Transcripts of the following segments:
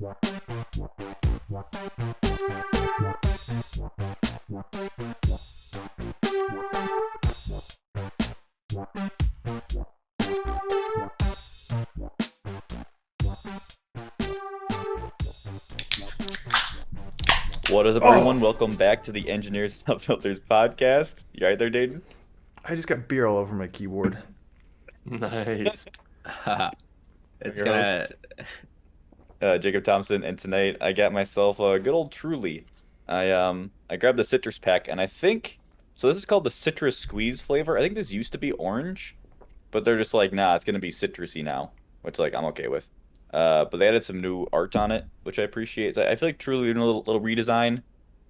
What is up, everyone? Welcome back to the Engineers Not Filters podcast. You right there, Dayton? I just got beer all over my keyboard. Nice. It's your host, Jacob Thompson, and tonight I got myself a good old Truly. I grabbed the citrus pack, and I think so. This is called the citrus squeeze flavor. I think this used to be orange, but they're just like, nah, it's gonna be citrusy now, which like I'm okay with. But they added some new art on it, which I appreciate. So I feel like Truly doing a little redesign.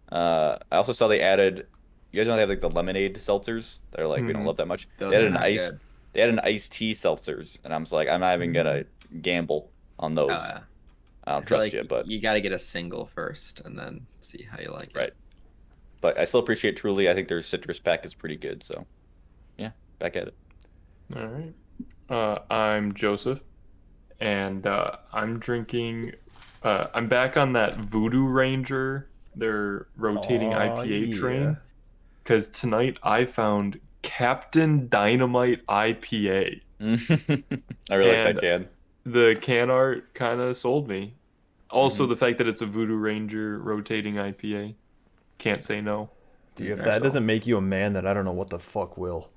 I also saw they added. You guys know they have like the lemonade seltzers. They're like we don't love that much. Those They are added an not ice. good. They added an iced tea seltzers, and I'm just like, I'm not even gonna gamble on Oh, those. yeah. I don't I feel trust like you, but you got to get a single first and then see how you like it. right. But I still appreciate Truly. I think their citrus pack is pretty good. So, yeah, back at it. All right. I'm Joseph, and I'm drinking. I'm back on that Voodoo Ranger, their rotating IPA train, because tonight I found Captain Dynamite IPA. I really like And that can. The can art kind of sold me. Also, Mhm. the fact that it's a Voodoo Ranger rotating IPA. Can't say no. Dude, if Very that so. doesn't make you a man, then I don't know what the fuck will.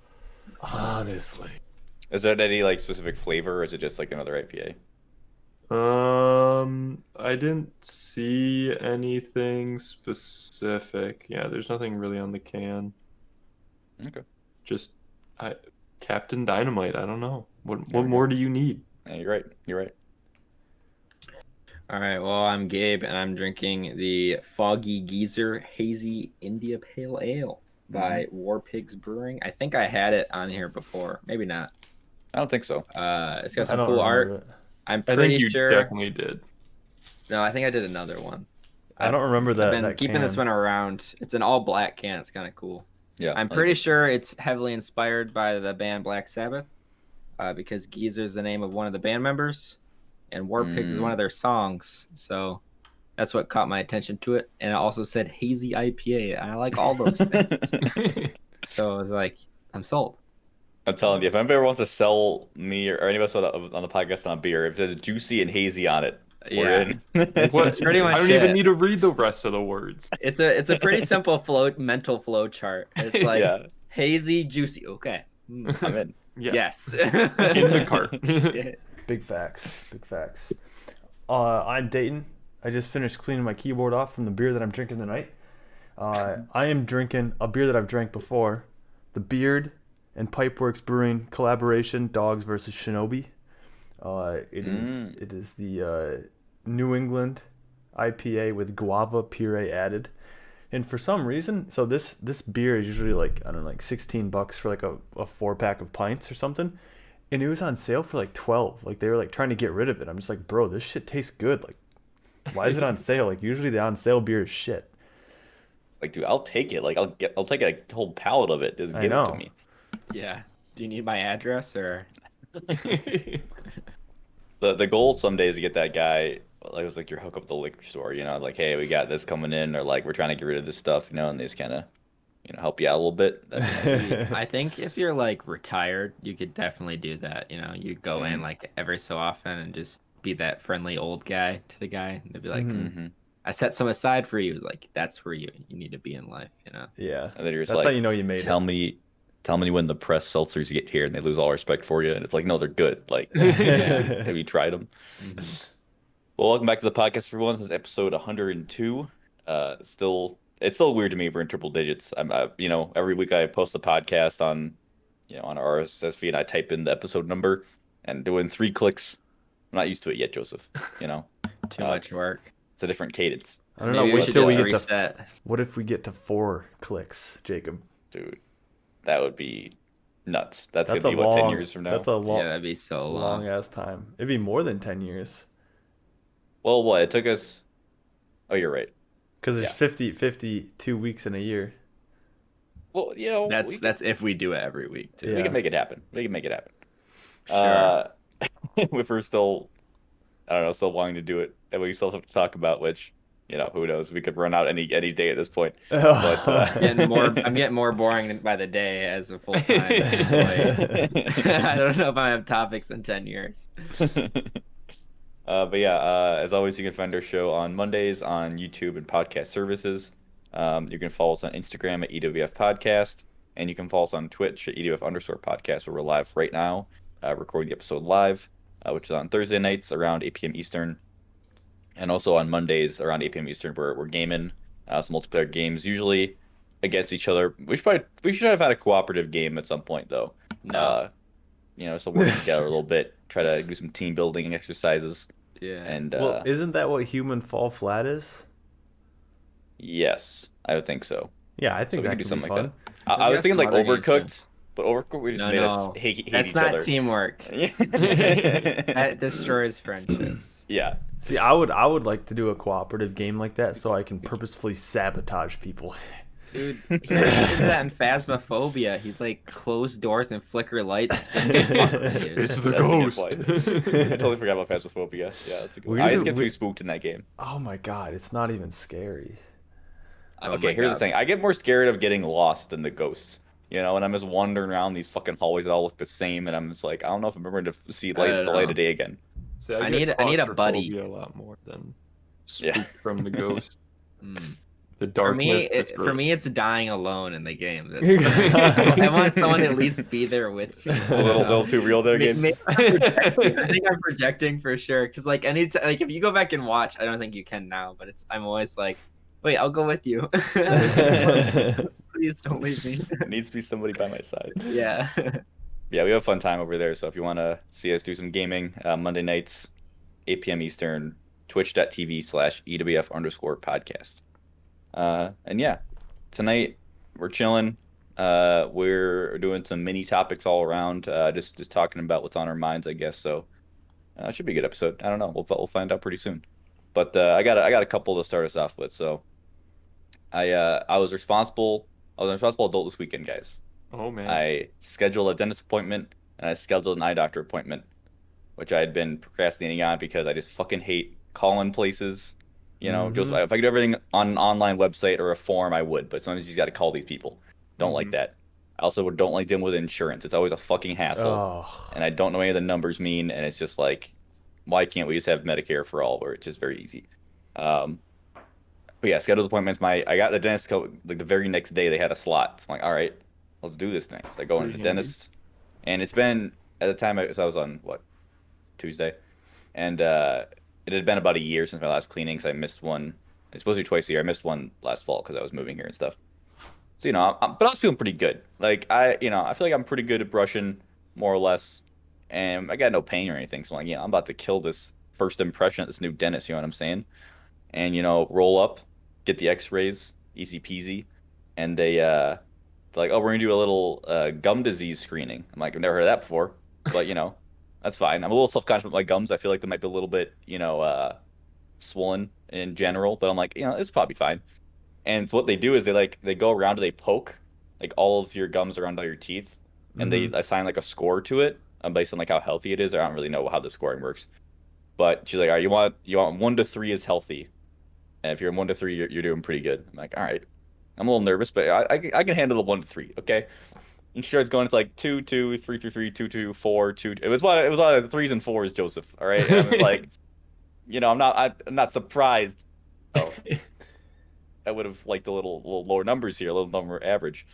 Honestly. Is there any like specific flavor, or is it just like another IPA? I didn't see anything specific. Yeah, there's nothing really on the can. Okay. Just Captain Dynamite. I don't know. There What we more do you need? Yeah, you're right. You're right. All right. Well, I'm Gabe, and I'm drinking the Foggy Geezer Hazy India Pale Ale by War Pigs Brewing. I think I had it on here before. Maybe not. I don't think so. It's got I some don't cool remember art. it. I'm I pretty think you sure. definitely did. No, I think I did another one. I don't remember that. I've been that keeping this can. one around. It's an all black can. It's kind of cool. Yeah. I'm pretty sure it's heavily inspired by the band Black Sabbath, because Geezer is the name of one of the band members, and War Pigs is one of their songs. So that's what caught my attention to it. And it also said Hazy IPA, and I like all those things. So I was like, I'm sold. I'm telling you, if anybody ever wants to sell me or any of us on the podcast on a beer, if there's juicy and hazy on it, we're in. It's pretty much I don't it. even need to read the rest of the words. It's a pretty simple mental flow chart. It's like Yeah. hazy, juicy. Okay. I'm in. Yes. In the cart. Big facts. Big facts. I'm Dayton. I just finished cleaning my keyboard off from the beer that I'm drinking tonight. I am drinking a beer that I've drank before, the Beard and Pipeworks Brewing collaboration, Dogs versus Shinobi. It is the New England IPA with guava puree added. And for some reason, so this beer is usually like, I don't know, like $16 for like a 4-pack of pints or something. And it was on sale for like 12. Like they were like trying to get rid of it. I'm just like, bro, this shit tastes good. Like, why is it on sale? Like usually the on sale beer is shit. Like, dude, I'll take it. Like, I'll take a whole pallet of it. Just give it to me. Yeah. Do you need my address or? The goal someday is to get that guy. Like, it was like your hook up at the liquor store. You know, like, hey, we got this coming in, or like we're trying to get rid of this stuff. You know, and they just kind of, help you out a little bit. That'd be nice. I think if you're like retired, you could definitely do that. You know, you go in like every so often and just be that friendly old guy to the guy. And they'd be like, I set some aside for you. Like, that's where you need to be in life, you know? Yeah. And then you're just That's like, how you know you made tell it. me when the press seltzers get here and they lose all respect for you. And it's like, no, they're good. Like, have you tried them? Well, welcome back to the podcast, everyone. This is episode 102. It's still weird to me. We're in triple digits. Every week I post a podcast on our RSS feed. I type in the episode number, and doing 3 clicks. I'm not used to it yet, Joseph. Too much work. It's a different cadence, I don't Maybe know. we Wait should till we just get to. reset. What if we get to 4 clicks, Jacob? dude. That would be nuts. That's That's gonna a be what, 10 long. years from now. That's a Yeah, long, that'd be so long long. ass time. It'd be more than 10 years. Well, what? It took us. Oh, you're right. Because there's Yeah. 52 weeks in a year. Well, That's if we do it every week too. we Yeah. can make it happen. We can make it happen. Sure. If we're still I don't know, still wanting to do it, and we still have to talk about which, who knows? We could run out any day at this point. But I'm getting more boring by the day as a full-time employee. I don't know if I have topics in 10 years. But yeah, as always, you can find our show on Mondays on YouTube and podcast services. You can follow us on Instagram at EWF Podcast, and you can follow us on Twitch at EWF_podcast, where we're live right now, recording the episode live, which is on Thursday nights around 8 p.m. Eastern, and also on Mondays around 8 p.m. Eastern, where we're gaming some multiplayer games, usually against each other. We should have had a cooperative game at some point, though. No. So working together a little bit, try to do some team building exercises. Yeah. And Well, isn't that what Human Fall Flat is? yes, I would think so. Yeah, I So think we that could do could something be like fun. that. I was got thinking some like other games, Overcooked, but Overcooked we just No, made no. us hate That's each not other. teamwork. Yeah. That destroys friendships. Yeah. See, I would like to do a cooperative game like that so I can purposefully sabotage people. Dude, he did that in Phasmophobia. He'd like close doors and flicker lights just to fuck with you. It's the That's a good ghost. point. I totally forgot about Phasmophobia. Yeah, that's a good We one. I need just to- get we- too spooked in that game. Oh my god, it's not even scary. Oh Okay, my here's the God. thing. I get more scared of getting lost than the ghosts. And I'm just wandering around these fucking hallways that all look the same, and I'm just like, I don't know if I'm ever going to see I don't the light know. of day again. See, I get need a buddy. claustrophobia a lot more than Yeah. spooked from the ghost. Mm. The For darkness. me, it's the- for me, it's dying alone in the game. I want someone to at least be there with me. A little too real there again. I'm projecting. I think I'm projecting for sure. Because like like if you go back and watch, I don't think you can now, but I'm always like, wait, I'll go with you. Please don't leave me. It needs to be somebody by my side. Yeah. Yeah, we have a fun time over there. So if you want to see us do some gaming, Monday nights, 8 p.m. Eastern, twitch.tv/EWF_podcast. And yeah, tonight we're chilling. We're doing some mini topics all around, just talking about what's on our minds, I guess. So it should be a good episode. I don't know. We'll find out pretty soon. But I got a couple to start us off with. So I was a responsible adult this weekend, guys. Oh man. I scheduled a dentist appointment and I scheduled an eye doctor appointment, which I had been procrastinating on because I just fucking hate calling places. Just if I could do everything on an online website or a form, I would. But sometimes you got to call these people. Don't like that. I also don't like dealing with insurance. It's always a fucking hassle, Oh. and I don't know any of the numbers mean. And it's just like, why can't we just have Medicare for all, where it's just very easy? But yeah, scheduled appointments. I got the dentist like the very next day. They had a slot. So I'm like, all right, let's do this thing. So I go into the Pretty handy. dentist, and it's been at the time I was on Tuesday, and it had been about a year since my last cleaning. So I missed one. It's supposed to be twice a year. I missed one last fall because I was moving here and stuff. So but I was feeling pretty good. Like I feel like I'm pretty good at brushing, more or less, and I got no pain or anything. So I'm like, I'm about to kill this first impression at this new dentist. You know what I'm saying? And roll up, get the X-rays, easy peasy, and they're like, oh, we're gonna do a little gum disease screening. I'm like, I've never heard of that before, but that's fine. I'm a little self-conscious with my gums. I feel like they might be a little bit, swollen in general, but I'm like, it's probably fine. And so what they do is they go around and they poke like all of your gums around all your teeth, and they assign like a score to it based on like how healthy it is. I don't really know how the scoring works, but she's like, all right, you want 1 to 3 is healthy, and if you're 1 to 3, you're doing pretty good. I'm like, all right. I'm a little nervous, but I can handle the 1 to 3. Okay. And she starts going. It's like 2, 2, 3, 3, 3, 2, 2, 4, 2. It was a lot of 3s and 4s, Joseph. All right. And I was like, I'm not surprised. Oh, I would have liked a little lower numbers here, a little number average.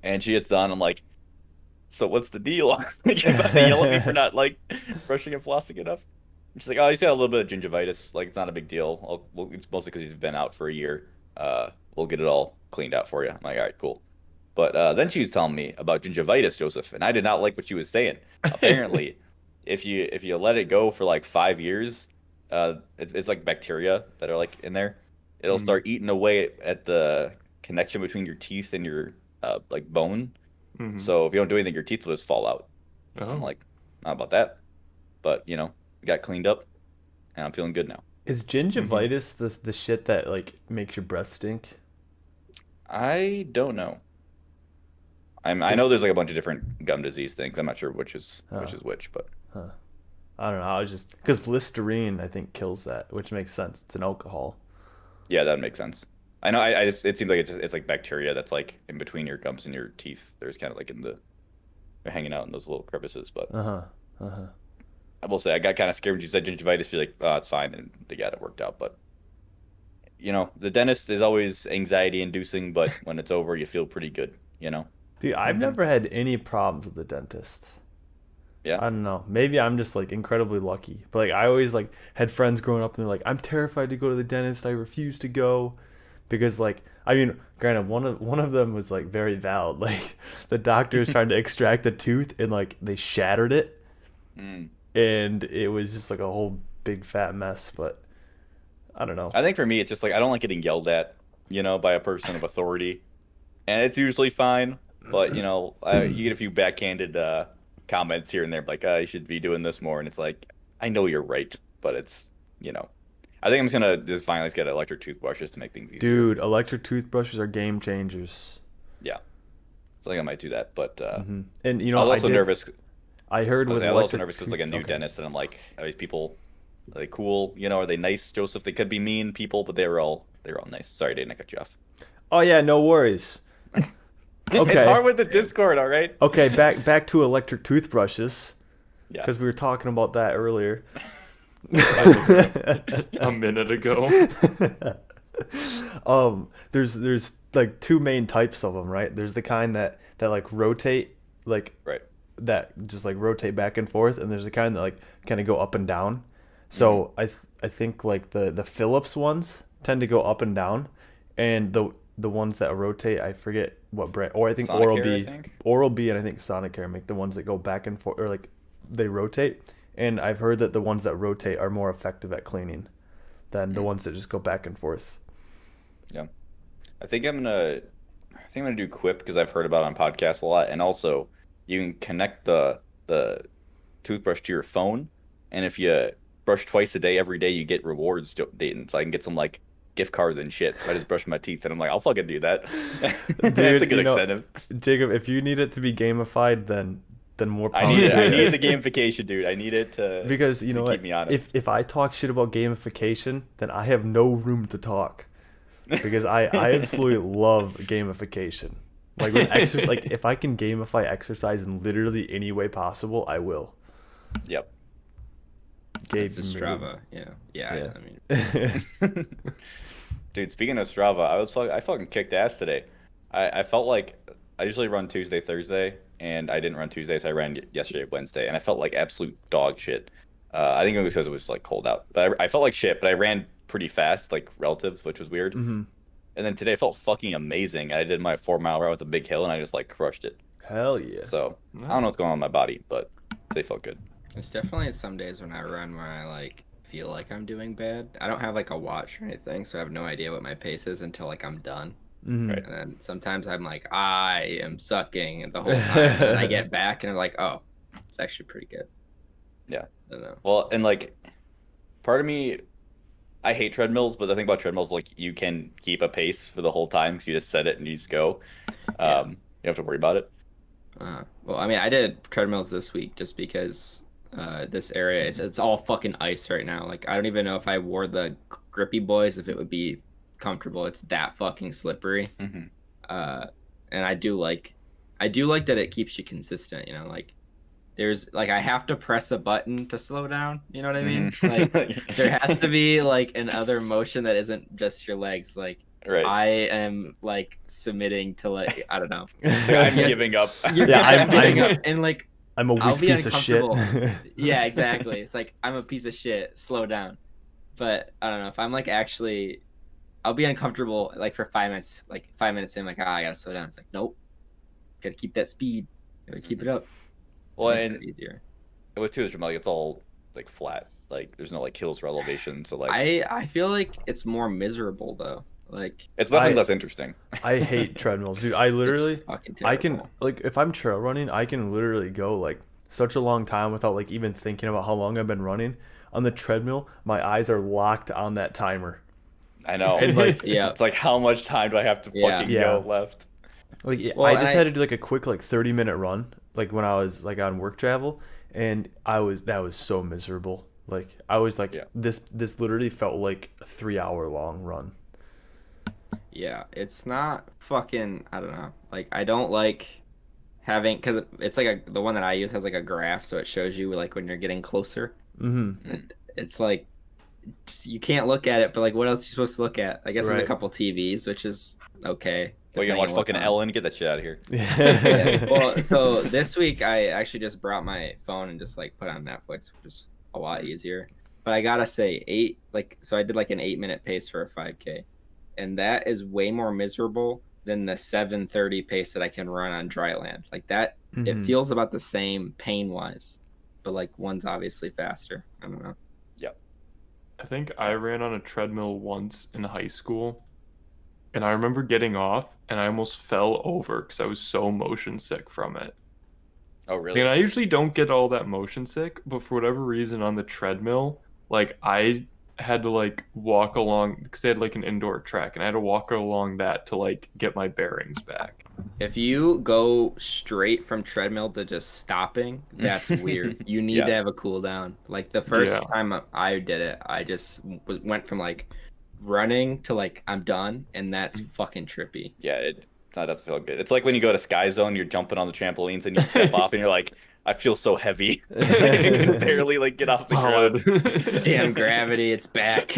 And she gets done. I'm like, so what's the deal? Like, you're about to yell at me for not like brushing and flossing enough. And she's like, oh, you got a little bit of gingivitis. Like, it's not a big deal. It's mostly because you've been out for a year. We'll get it all cleaned out for you. I'm like, all right, cool. But then she was telling me about gingivitis, Joseph, and I did not like what she was saying. Apparently, if you let it go for like 5 years, it's like bacteria that are like in there. It'll start eating away at the connection between your teeth and your like bone. So if you don't do anything, your teeth will just fall out. Oh. I'm like, not about that. But it got cleaned up, and I'm feeling good now. Is gingivitis the shit that like makes your breath stink? I don't know. I know there's like a bunch of different gum disease things. I'm not sure which is which, but I don't know. I was just because Listerine I think kills that, which makes sense. It's an alcohol. Yeah, that makes sense. I know. I just it seems like it's like bacteria that's like in between your gums and your teeth. There's kind of like in the they're hanging out in those little crevices. But Uh huh. Uh huh. I will say I got kind of scared when you said gingivitis. You're like, oh, it's fine, and they got it worked out. But the dentist is always anxiety inducing, but when it's over, you feel pretty good. Dude, I've Mhm. never had any problems with the dentist. Yeah. I don't know. Maybe I'm just like incredibly lucky. But like I always like had friends growing up and they're like, I'm terrified to go to the dentist. I refuse to go because like I mean, granted one of them was like very valid. Like the doctor was trying to extract the tooth and like they shattered it Mm. and it was just like a whole big fat mess, but I don't know. I think for me, it's just like I don't like getting yelled at, by a person of authority, and it's usually fine. But you get a few backhanded comments here and there, like, you should be doing this more, and it's like, I know you're right, but I think I'm just gonna just finally get electric toothbrushes to make things easier. Dude, electric toothbrushes are game changers. Yeah, so I think I might do that. But And I was also nervous. I heard with I was also electric nervous because like a new okay. dentist, and I'm like, are these people are they cool? Are they nice, Joseph? They could be mean people, but they were all nice. Sorry, Dane, I cut you off. Oh yeah, no worries. It's Okay. hard with the Discord, all right? Okay, back to electric toothbrushes Yeah. because we were talking about that earlier. A minute ago. There's like two main types of them, right? There's the kind that like rotate, like Right. that just like rotate back and forth, and there's the kind that like kind of go up and down. So I think like the Philips ones tend to go up and down, and the ones that rotate, I forget what brand, or I think Sonicare, I think? Oral B, and I think Sonicare make the ones that go back and forth, or like they rotate. And I've heard that the ones that rotate are more effective at cleaning than the ones that just go back and forth. Yeah. I think I'm gonna do Quip because I've heard about it on podcasts a lot, and also you can connect the toothbrush to your phone, and if you brush twice a day every day, you get rewards, Dayton. So I can get some like gift cards and shit. I just brush my teeth, and I'm like, I'll fucking do that. That's a good incentive. Jacob, if you need it to be gamified, then more I power need it. to I you. need the gamification, dude. I need it to Because you to know keep what? me honest. If I talk shit about gamification, then I have no room to talk. Because I absolutely love gamification. Like with exercise, like if I can gamify exercise in literally any way possible, I will. Yep. It's Gabe, a Strava. Yeah. Yeah. I mean, Dude, speaking of Strava, I fucking kicked ass today. I felt like I usually run Tuesday, Thursday, and I didn't run Tuesday, so I ran yesterday, Wednesday, and I felt like absolute dog shit. I think it was because it was like cold out, but I felt like shit. But I ran pretty fast, like relative, which was weird. hmm And then today I felt fucking amazing. I did my 4 mile run with a big hill, and I just like crushed it. Hell yeah. So I don't know what's going on in my body, but they felt good. there's definitely some days when I run where I like feel like I'm doing bad. I don't have like a watch or anything, so I have no idea what my pace is until like I'm done. Mhm. Right. And then sometimes I'm like, I am sucking the whole time. And then I get back and I'm like, oh, it's actually pretty good. Yeah. I don't know. Well, and like part of me, I hate treadmills, but the thing about treadmills, like you can keep a pace for the whole time because you just set it and you just go. Yeah. You don't have to worry about it. Well, I mean, I did treadmills this week just because this area it's all fucking ice right now. Like, I don't even know if I wore the grippy boys if it would be comfortable. It's that fucking slippery. Mm-hmm. And I do like that it keeps you consistent. Like there's like I have to press a button to slow down. You know what I mean? Like there has to be like an other motion that isn't just your legs. Like Right. I am like submitting to like I don't know. I'm giving up. I'm giving I'm- up and like I'm a I'll weak be piece of shit. uncomfortable. Yeah, exactly. It's like I'm a piece of shit. Slow down. But I don't know if I'm like actually, I'll be uncomfortable like for 5 minutes. Like 5 minutes in, like I gotta slow down. It's like nope, gotta keep that speed. Gotta keep it up. Well, It makes and it easier. with two is like it's all like flat. Like there's no like hills or elevation, so like I feel like it's more miserable though. Like it's definitely I- less interesting. I hate treadmills, dude. I literally, it's fucking I can terrible. like if I'm trail running, I can literally go like such a long time without like even thinking about how long I've been running. On the treadmill, my eyes are locked on that timer. I know. And, like, Yeah. It's like how much time do I have to Yeah. fucking Yeah. go left? Like Well, I and just I- had to do like a quick like 30-minute run like when I was like on work travel, and that was so miserable. Like I was like Yeah. this literally felt like a 3 hour long run. Yeah, it's not fucking. I don't know. Like, I don't like having because it's like the one that I use has like a graph, so it shows you like when you're getting closer. Mm-hmm. And it's like you can't look at it, but like, what else are you supposed to look at? I guess there's a Right. couple TVs, which is okay. Well, you gonna depending watch on what's fucking on. Ellen? Get that shit out of here. Yeah. Well, so this week I actually just brought my phone and just like put on Netflix, which is a lot easier. But I gotta say, so I did like an 8 minute pace for a 5K, and that is way more miserable than the 7:30 pace that I can run on dry land. Like that, it Mm-hmm. feels about the same pain wise, but like one's obviously faster. I don't know. Yep. I think I ran on a treadmill once in high school, and I remember getting off, and I almost fell over because I was so motion sick from it. Oh, And really? I usually don't get all that motion sick, but for whatever reason on the treadmill, like I had to like walk along because they had like an indoor track, and I had to walk along that to like get my bearings back. If you go straight from treadmill to just stopping, that's weird. You need Yeah. to have a cool down. Like the first Yeah. time I did it, I just went from like running to like I'm done, and that's fucking trippy. Yeah, it doesn't feel good. It's like when you go to Sky Zone, you're jumping on the trampolines and you step off and you're like, I feel so heavy. Like, I can barely like get off the ground. Solid. Damn gravity, it's back.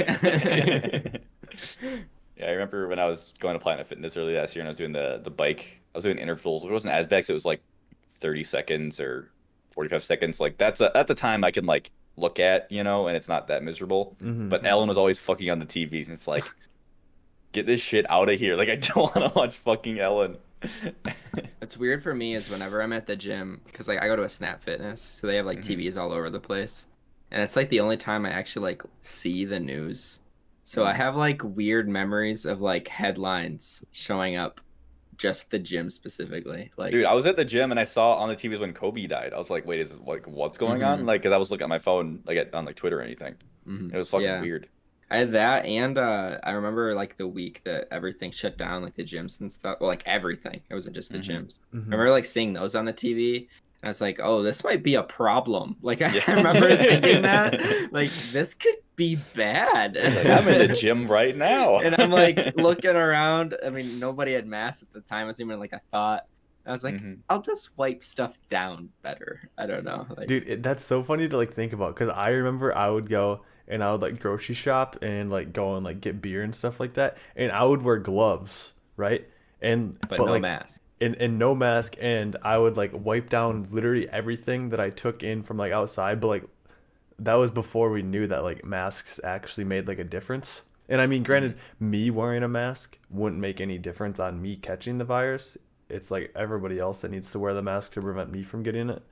Yeah, I remember when I was going to Planet Fitness early last year and I was doing the bike. I was doing intervals, which wasn't as bad 'cause it was like 30 seconds or 45 seconds. Like that's a time I can like look at, and it's not that miserable. Mm-hmm. But Ellen was always fucking on the TVs and it's like, get this shit out of here. Like I don't want to watch fucking Ellen. What's weird for me is whenever I'm at the gym, because like I go to a Snap Fitness, so they have like Mhm. TVs all over the place, and it's like the only time I actually like see the news. So I Mhm. have like weird memories of like headlines showing up just at the gym specifically. Like, Dude, I was at the gym and I saw on the TVs when Kobe died. I was like, wait, is this like what's going on? mhm, Like, 'cause I was looking at my phone like on like Twitter or anything. It was fucking yeah, weird. I had that, and I remember like the week that everything shut down, like the gyms and stuff. Well, like everything. It wasn't just the Mhm. gyms. I Mm-hmm. remember like seeing those on the TV, and I was like, "Oh, this might be a problem." Like I Yeah. remember thinking that, like this could be bad. Like, I'm in the gym right now. And I'm like looking around. I mean, nobody had masks at the time. It wasn't even like a thought. I was like, Mhm. I'll just wipe stuff down better. I don't know. Like, Dude, that's so funny to like think about because I remember I would go and I would like grocery shop and like go and like get beer and stuff like that, and I would wear gloves, right? And but no like mask. and no mask, and I would like wipe down literally everything that I took in from like outside, but like that was before we knew that like masks actually made like a difference. And I mean, granted, me wearing a mask wouldn't make any difference on me catching the virus. It's like everybody else that needs to wear the mask to prevent me from getting it.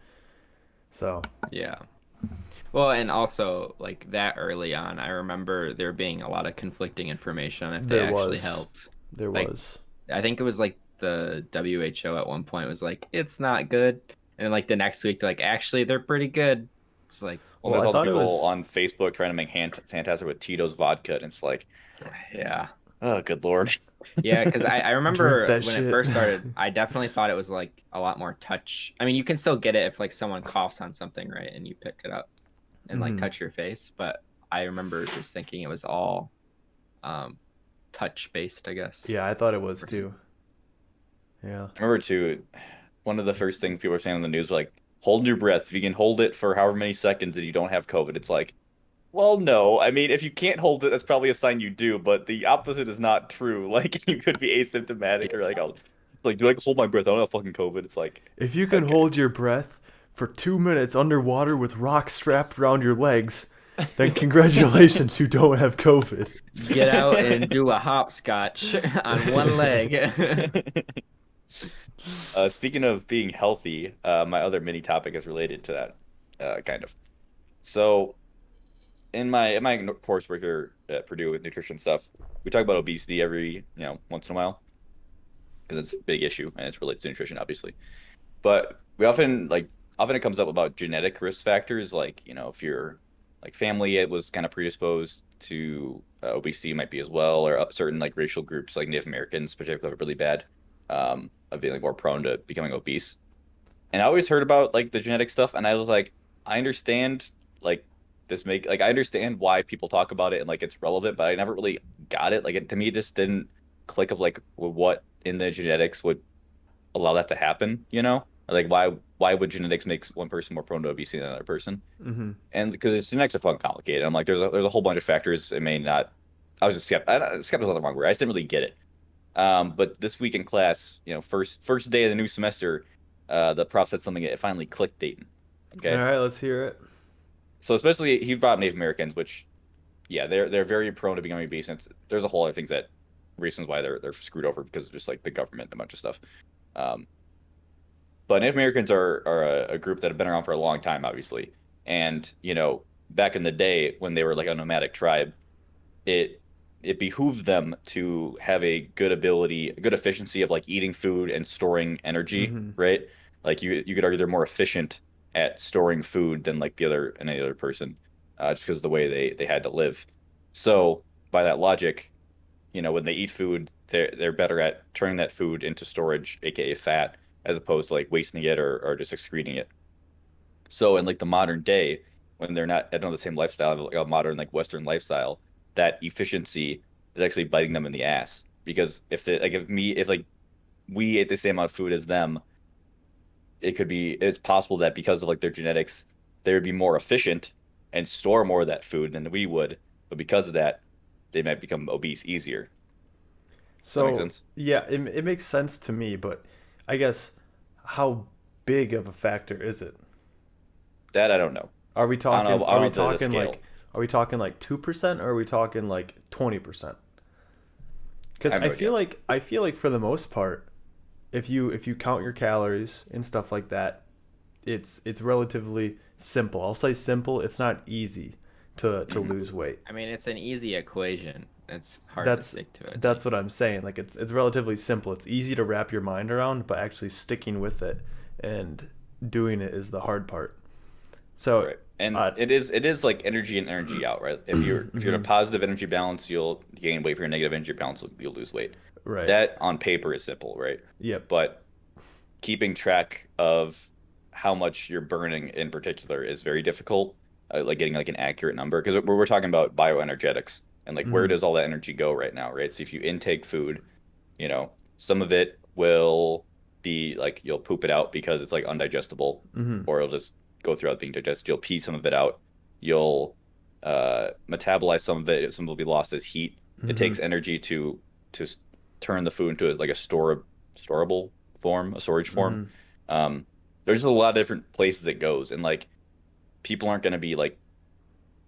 So, Yeah. Well, and also like that early on, I remember there being a lot of conflicting information on if they there actually was. helped. There Like, was. I think it was like the WHO at one point was like, it's not good. And then like the next week, they're like, actually, they're pretty good. It's like, Well, Well, there's I all the thought it people was. on Facebook trying to make hand sanitizer with Tito's vodka, and it's like, yeah. oh, good lord. Yeah, because I Drink remember that when it shit. first started, I definitely thought it was like a lot more touch. I mean, you can still get it if like someone coughs on something, right? And you pick it up and like Mhm. touch your face. But I remember just thinking it was all touch based, I guess. Yeah, I thought it was too. Yeah. I remember too, one of the first things people were saying on the news were like, hold your breath. If you can hold it for however many seconds and you don't have COVID, it's like, well, no. I mean, if you can't hold it, that's probably a sign you do, but the opposite is not true. Like you could be asymptomatic or like I'll like do I hold my breath? I don't have fucking COVID. It's like, If you can okay. hold your breath for 2 minutes underwater with rocks strapped around your legs, then congratulations, you don't have COVID. Get out and do a hopscotch on one leg. Speaking of being healthy, my other mini topic is related to that, kind of. So in my coursework here at Purdue with nutrition stuff, we talk about obesity every, once in a while because it's a big issue and it's related to nutrition, obviously. But we often it comes up about genetic risk factors, like, if your like family it was kind of predisposed to obesity, might be as well, or certain like racial groups, like Native Americans, particularly, have it really bad, of being like more prone to becoming obese. And I always heard about like the genetic stuff, and I was like, I understand like I understand why people talk about it and like it's relevant, but I never really got it. Like it to me it just didn't click of like what in the genetics would allow that to happen, you know? Like why would genetics make one person more prone to obesity than another person? Mm-hmm. And because genetics are fucking complicated. I'm like there's a whole bunch of factors it may not I was just skeptical is the wrong word. I just didn't really get it. But this week in class, you know, first day of the new semester, the prof said something that it finally clicked Dayton. All Okay. right, let's hear it. So especially he brought up Native Americans, which yeah, they're very prone to becoming obese. And there's a whole other things that reasons why they're screwed over because of just like the government and a bunch of stuff. Um, but Native Americans are a group that have been around for a long time, obviously. And you know, back in the day when they were like a nomadic tribe, it it behooved them to have a good ability, a good efficiency of like eating food and storing energy, Mm-hmm. right? Like you could argue they're more efficient at storing food than like the other any other person, just because of the way they had to live. So by that logic, you know, when they eat food, they're better at turning that food into storage, aka fat, as opposed to like wasting it or just excreting it. So in like the modern day, when they're not, I don't know, the same lifestyle, like a modern like Western lifestyle, that efficiency is actually biting them in the ass. Because if like we ate the same amount of food as them, it's possible that because of like their genetics, they would be more efficient and store more of that food than we would. But because of that, they might become obese easier. Does that make So sense? yeah, it makes sense to me, but I guess how big of a factor is it? That I don't know. Are we I don't talking? know. I Are don't we know the talking scale. like? Are we talking like 2%, or are we talking like 20%? I Because have no idea. I feel like for the most part, if you count your calories and stuff like that, it's relatively simple. I'll say simple. It's not easy to Hmm. lose weight. I mean, it's an easy equation. It's hard to That's stick to, I think. that's what I'm saying. Like it's relatively simple. It's easy to wrap your mind around, but actually sticking with it and doing it is the hard part. So, Right. And uh, it is like energy in, energy out, right? If you're in a mhm, positive energy balance, you'll gain weight. If you're in a negative energy balance, you'll lose weight. right. That on paper is simple, right? Yep. But keeping track of how much you're burning in particular is very difficult. Like getting like an accurate number because we're talking about bioenergetics and like where Hmm. does all that energy go right now, right? So if you intake food, you know, some of it will be like you'll poop it out because it's like undigestible, Hmm. or it'll just go throughout being digested. You'll pee some of it out. You'll metabolize some of it. Some will be lost as heat. It Hmm. takes energy to turn the food into like a storable form, a storage form. Hmm. Um, there's just a lot of different places it goes, and like people aren't going to be like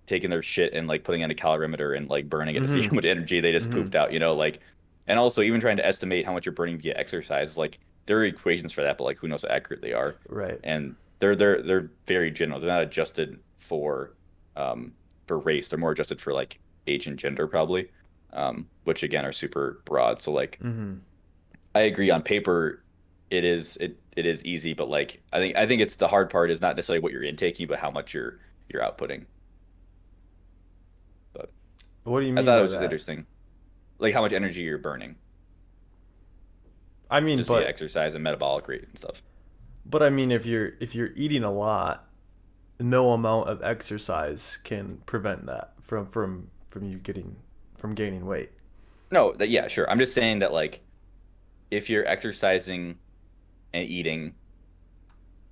taking their shit and like putting it in a calorimeter and like burning it to see Hmm. how much energy they just Hmm. pooped out, you know, like and also even trying to estimate how much you're burning via exercise, like there are equations for that, but like who knows how accurate they are. Right. And they're very general. They're not adjusted for race. They're more adjusted for like age and gender probably. Which again are super broad. So like Hmm. I agree on paper it is easy, but like I think it's the hard part is not necessarily what you're intaking, but how much you're outputting. But What do you I mean thought it by was just that? interesting, like how much energy you're burning I mean, just via exercise and metabolic rate and stuff. I mean, if you're eating a lot, no amount of exercise can prevent that from you getting from gaining weight. No, yeah, sure. I'm just saying that like if you're exercising and eating,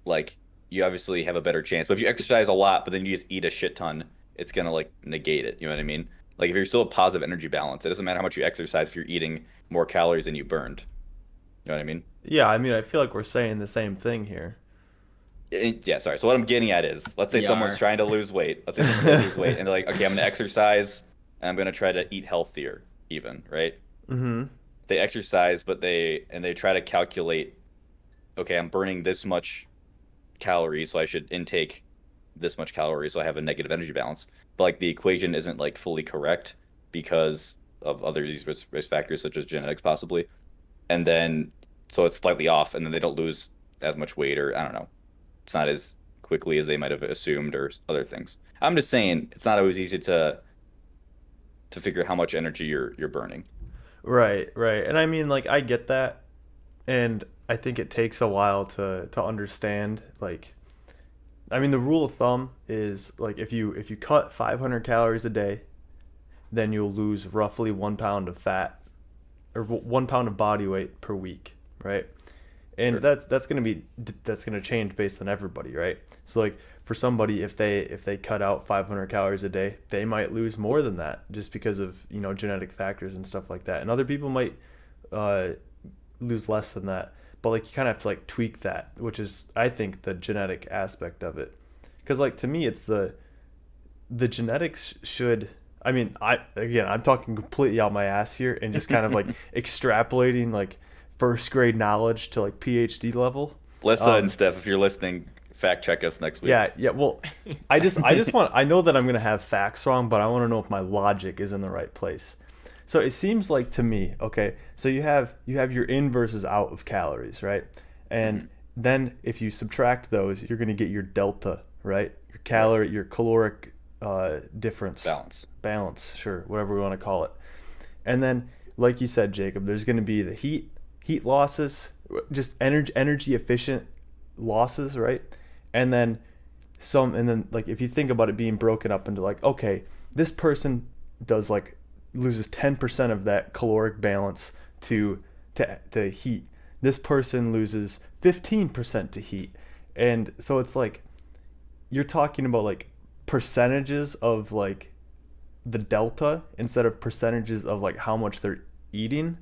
like you obviously have a better chance. But if you exercise a lot, but then you just eat a shit ton, it's gonna like negate it. You know what I mean? Like if you're still a positive energy balance, it doesn't matter how much you exercise if you're eating more calories than you burned. You know what I mean? Yeah, I mean, I feel like we're saying the same thing here. Yeah, sorry. So what I'm getting at is, let's say We someone's are. trying to lose weight. Let's say someone's trying to lose weight, and they're like, okay, I'm gonna exercise, and I'm gonna try to eat healthier, even, right? Hmm. They exercise, but they try to calculate, okay, I'm burning this much calories, so I should intake this much calories, so I have a negative energy balance. But like the equation isn't like fully correct because of other these risk factors such as genetics possibly, and then so it's slightly off, and then they don't lose as much weight, or I don't know, it's not as quickly as they might have assumed or other things. I'm just saying it's not always easy to figure how much energy you're burning. Right, right. And I mean, like, I get that, and I think it takes a while to understand. Like, I mean, the rule of thumb is like if you cut 500 calories a day, then you'll lose roughly 1 pound of fat or 1 pound of body weight per week, right? And Sure. that's gonna change based on everybody, right? So like for somebody, if they cut out 500 calories a day, they might lose more than that just because of genetic factors and stuff like that. And other people might uh, lose less than that. But like you kind of have to like tweak that, which is I think the genetic aspect of it. Because like to me, it's the genetics should. I mean, I'm talking completely out my ass here and just kind of like extrapolating like first grade knowledge to like PhD level. Lissa and Steph, if you're listening, fact check us next week. Yeah, yeah. Well, I just want. I know that I'm gonna have facts wrong, but I want to know if my logic is in the right place. So it seems like to me, okay. So you have your in versus out of calories, right? And then if you subtract those, you're gonna get your delta, right? Your caloric difference, balance, sure, whatever we want to call it. And then, like you said, Jacob, there's gonna be the heat losses, just energy efficient losses, right? And then like if you think about it being broken up into like, okay, this person does like loses 10% of that caloric balance to heat. This person loses 15% to heat. And so it's like you're talking about like percentages of like the delta instead of percentages of like how much they're eating.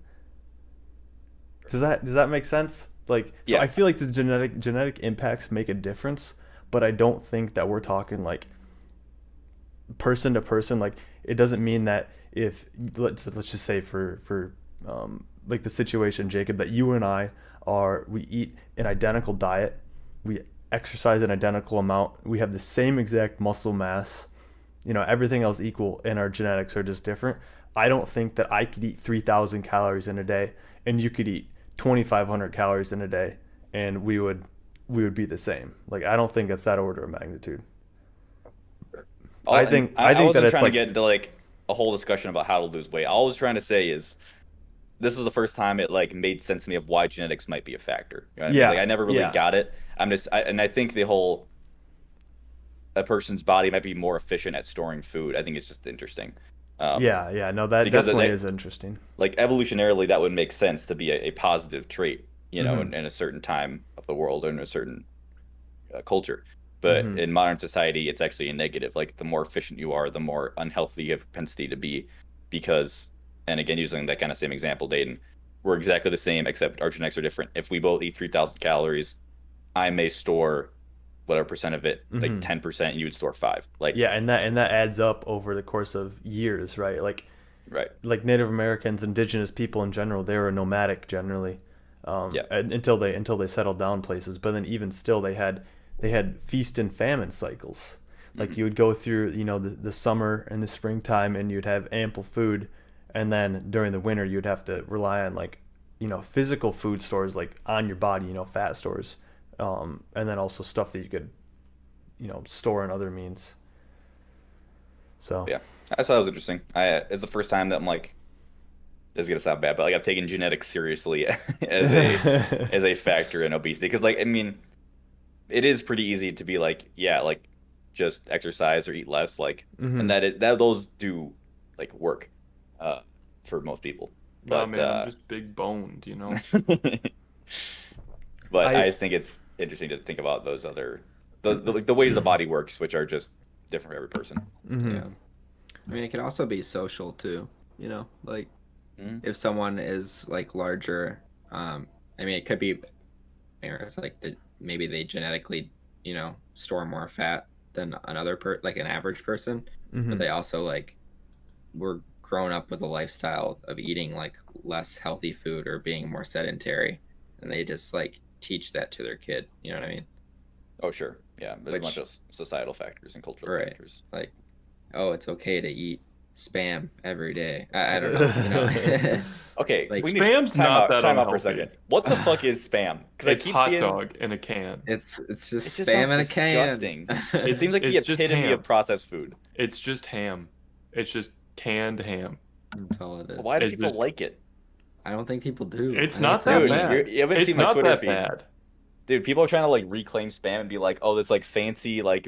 Does that make sense? Like, so Yeah. I feel like the genetic impacts make a difference, but I don't think that we're talking like person to person. Like, it doesn't mean that if let's just say for like the situation, Jacob, that you and I we eat an identical diet, we exercise an identical amount, we have the same exact muscle mass, everything else equal, and our genetics are just different. I don't think that I could eat 3,000 calories in a day and you could eat 2,500 calories in a day and we would be the same. Like, I don't think it's that order of magnitude. I think I that wasn't it's trying like to get into like a whole discussion about how to lose weight. All I was trying to say is this was the first time it like made sense to me of why genetics might be a factor. You know what I mean? yeah, Like I never really yeah. got it. And I think the whole a person's body might be more efficient at storing food. I think it's just interesting. Yeah, no, that Because definitely is interesting. like evolutionarily that would make sense to be a positive trait, Hmm. in a certain time of the world or in a certain culture. But Hmm. in modern society, it's actually a negative. Like the more efficient you are, the more unhealthy you have a propensity to be. Because, and again, using that kind of same example, Dayton, we're exactly the same, except our genetics are different. If we both eat 3,000 calories, I may store whatever percent of it, like Hmm. 10%, and you would store 5. Like, Yeah, and that adds up over the course of years, right? right. Like Native Americans, indigenous people in general, they were nomadic generally, Yeah. until they settled down places. But then even still, they had feast and famine cycles. Like Hmm. you would go through, the summer and the springtime, and you'd have ample food, and then during the winter, you'd have to rely on like, physical food stores like on your body, fat stores, and then also stuff that you could, store in other means. So Yeah. I thought it was interesting. It's the first time that I'm like, this is gonna sound bad, but like I've taken genetics seriously as a factor in obesity. Because like I mean, it is pretty easy to be like, yeah, like just exercise or eat less, like, and hmm that those do like work, uh, for most people. Nah, But man, I'm just big boned, but I I just think it's interesting to think about those other like the ways the body works, which are just different for every person. hmm Yeah. I mean, it can also be social too. Like Mhm. if someone is like larger, I mean, it could be, it's like maybe they genetically, store more fat than like an average person, but hmm they also like were grown up with a lifestyle of eating like less healthy food or being more sedentary, and they just like teach that to their kid. You know what I mean? Oh, sure. Yeah, there's a bunch Which, of societal factors and cultural right, factors. like, oh, it's okay to eat spam every day. I don't know. Okay, Like we need Spam's not that time out for a unhealthy. second. What the fuck is spam? Because I It's keep hot seeing dog in a can. it's it just just sounds spam in a can. disgusting. It seems like the It's just epitome of ham. processed food. It's just ham. It's just canned ham. That's all it is. Why do It's people just like it? I don't think people do. It's I think not it's that Dude, mean. bad. you haven't It's seen my not Twitter that feed. bad. Dude, people are trying to like reclaim spam and be like, oh, this like fancy like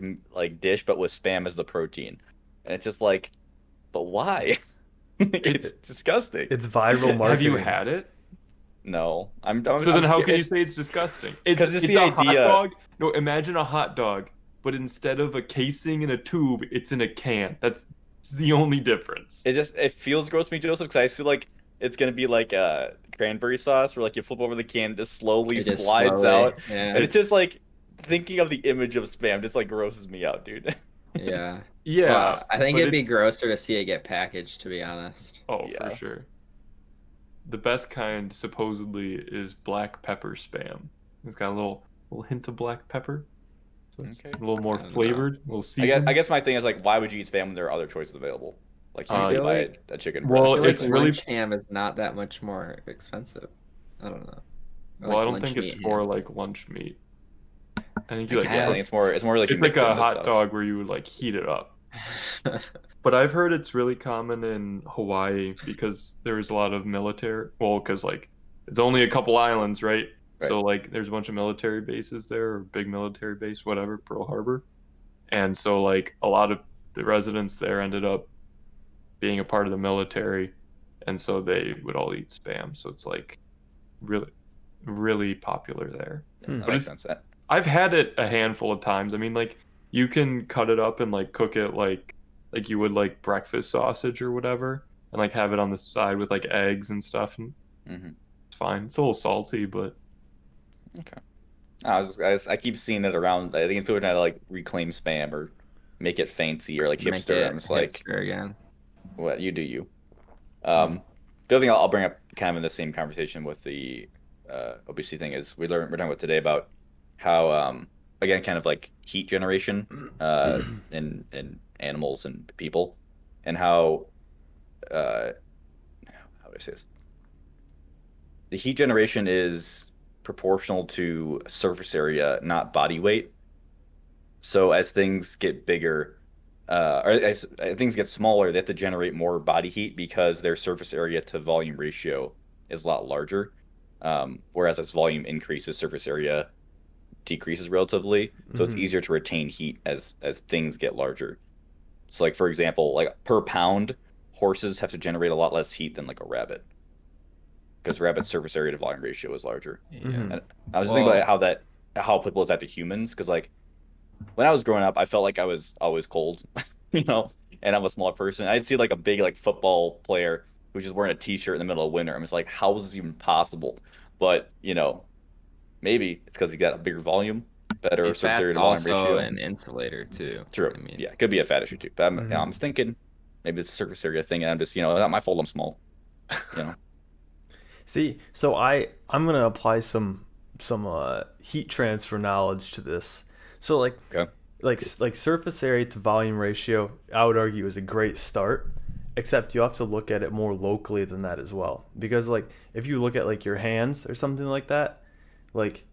dish, but with spam as the protein, and it's just like, but why? Like, it's disgusting. It's viral Have you marketing. had it? No, So then I'm how scared. can you say it's disgusting? It's 'Cause it's it's the a hot idea. dog. No, imagine a hot dog, but instead of a casing in a tube, it's in a can. That's the only difference. It feels gross to me, Joseph, because I just feel like it's gonna be like cranberry sauce, where like you flip over the can, it just slowly It just slides slowly, out, yeah. and it's just like thinking of the image of spam just like grosses me out, dude. Yeah. Yeah, Well, I think but it'd be it's- grosser to see it get packaged, to be honest. Oh, Yeah. for sure. The best kind supposedly is black pepper spam. It's got a little hint of black pepper, so it's Okay. a little more I don't know. flavored, a little I seasoned. guess my thing is like, why would you eat spam when there are other choices available? Like you I can feel buy like- a chicken Well, breast. I feel it's like really- lunch ham is not that much more expensive. I don't know. Or Well, I like don't lunch think it's meat for ham. like lunch meat. I think I you like Yeah, I think it's more like you it's mix like it a into hot stuff. dog where you would like heat it up. But I've heard it's really common in Hawaii because there's a lot of military. Well, because like it's only a couple islands, right? Right. So like there's a bunch of military bases there, or big military base, whatever, Pearl Harbor. And so like a lot of the residents there ended up being a part of the military, and so they would all eat spam. So it's like really, really popular there. That But makes it's- sense. I've had it a handful of times. I mean, like you can cut it up and like cook it like you would like breakfast sausage or whatever, and like have it on the side with like eggs and stuff, and Hmm. it's fine. It's a little salty, but Okay. I keep seeing it around. I think people are trying to like reclaim spam or make it fancy or like Make hipster. it I'm just like, hipster again. what you do you. The other thing I'll bring up kind of in the same conversation with the obesity thing is we're talking about today about how again kind of like heat generation in animals and people, and how how do I say this? The heat generation is proportional to surface area, not body weight. So as things get bigger, or as things get smaller, they have to generate more body heat because their surface area to volume ratio is a lot larger. Whereas as volume increases, surface area decreases relatively. So it's Mhm. easier to retain heat as things get larger. So like for example, like per pound, horses have to generate a lot less heat than like a rabbit because rabbit's surface area to volume ratio is larger. Mhm. And I was thinking Well- about how applicable is that to humans? Because like when I was growing up, I felt like I was always cold, and I'm a smaller person. I'd see like a big like football player who's just wearing a t-shirt in the middle of winter. I'm just like, how is this even possible? But maybe it's because he got a bigger volume, better And surface fat's area to volume also ratio. an insulator too. True. I mean, Yeah, it could be a fat issue too. But I'm Mhm. just thinking maybe it's a surface area thing, and I'm just not my fault. I'm small. See, so I'm gonna apply some heat transfer knowledge to this. So Okay. like surface area to volume ratio, I would argue is a great start. Except you have to look at it more locally than that as well. Because like if you look at like your hands or something like that, like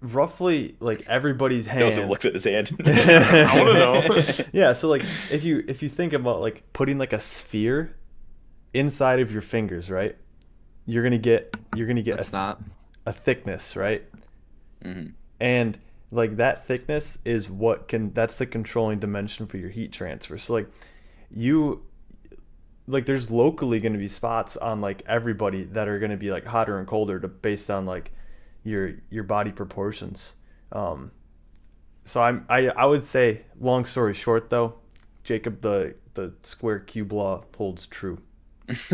roughly like everybody's hand. Joseph looks at his hand. I wanna know. Yeah, so like if you think about like putting like a sphere inside of your fingers, right? You're gonna get it's not. a thickness, right? Hmm. And like that thickness is that's the controlling dimension for your heat transfer. So like there's locally going to be spots on like everybody that are going to be like hotter and colder based on like your body proportions. So I would say, long story short though, Jacob, the square cube law holds true.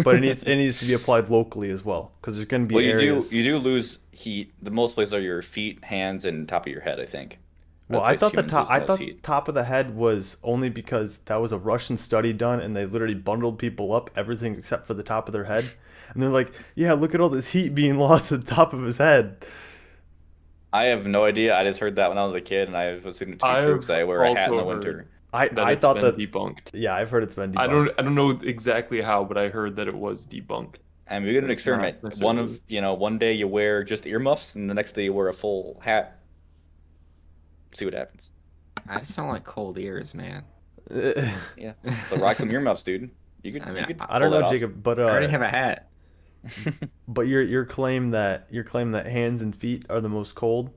But it needs to be applied locally as well, because there's going to be Well, areas. you do lose heat. The most places are your feet, hands, and top of your head, I think. Well, Are I the thought places humans lose the most heat. top of the head was only because that was a Russian study done, and they literally bundled people up, everything except for the top of their head, and they're like, "Yeah, look at all this heat being lost at the top of his head." I have no idea. I just heard that when I was a kid, and I assumed it to be I've true because I wear a hat in the also winter. heard that I it's thought been that debunked. yeah, I've heard it's been I debunked. don't know exactly how, but I heard that it was debunked. And we did an It's not experiment. necessarily- One day you wear just earmuffs, and the next day you wear a full hat. See what happens. I just don't like cold ears, man. Yeah. So rock some earmuffs, dude. You could. I mean, you could I don't pull know, that Jacob, but I already have a hat. but your claim that hands and feet are the most cold,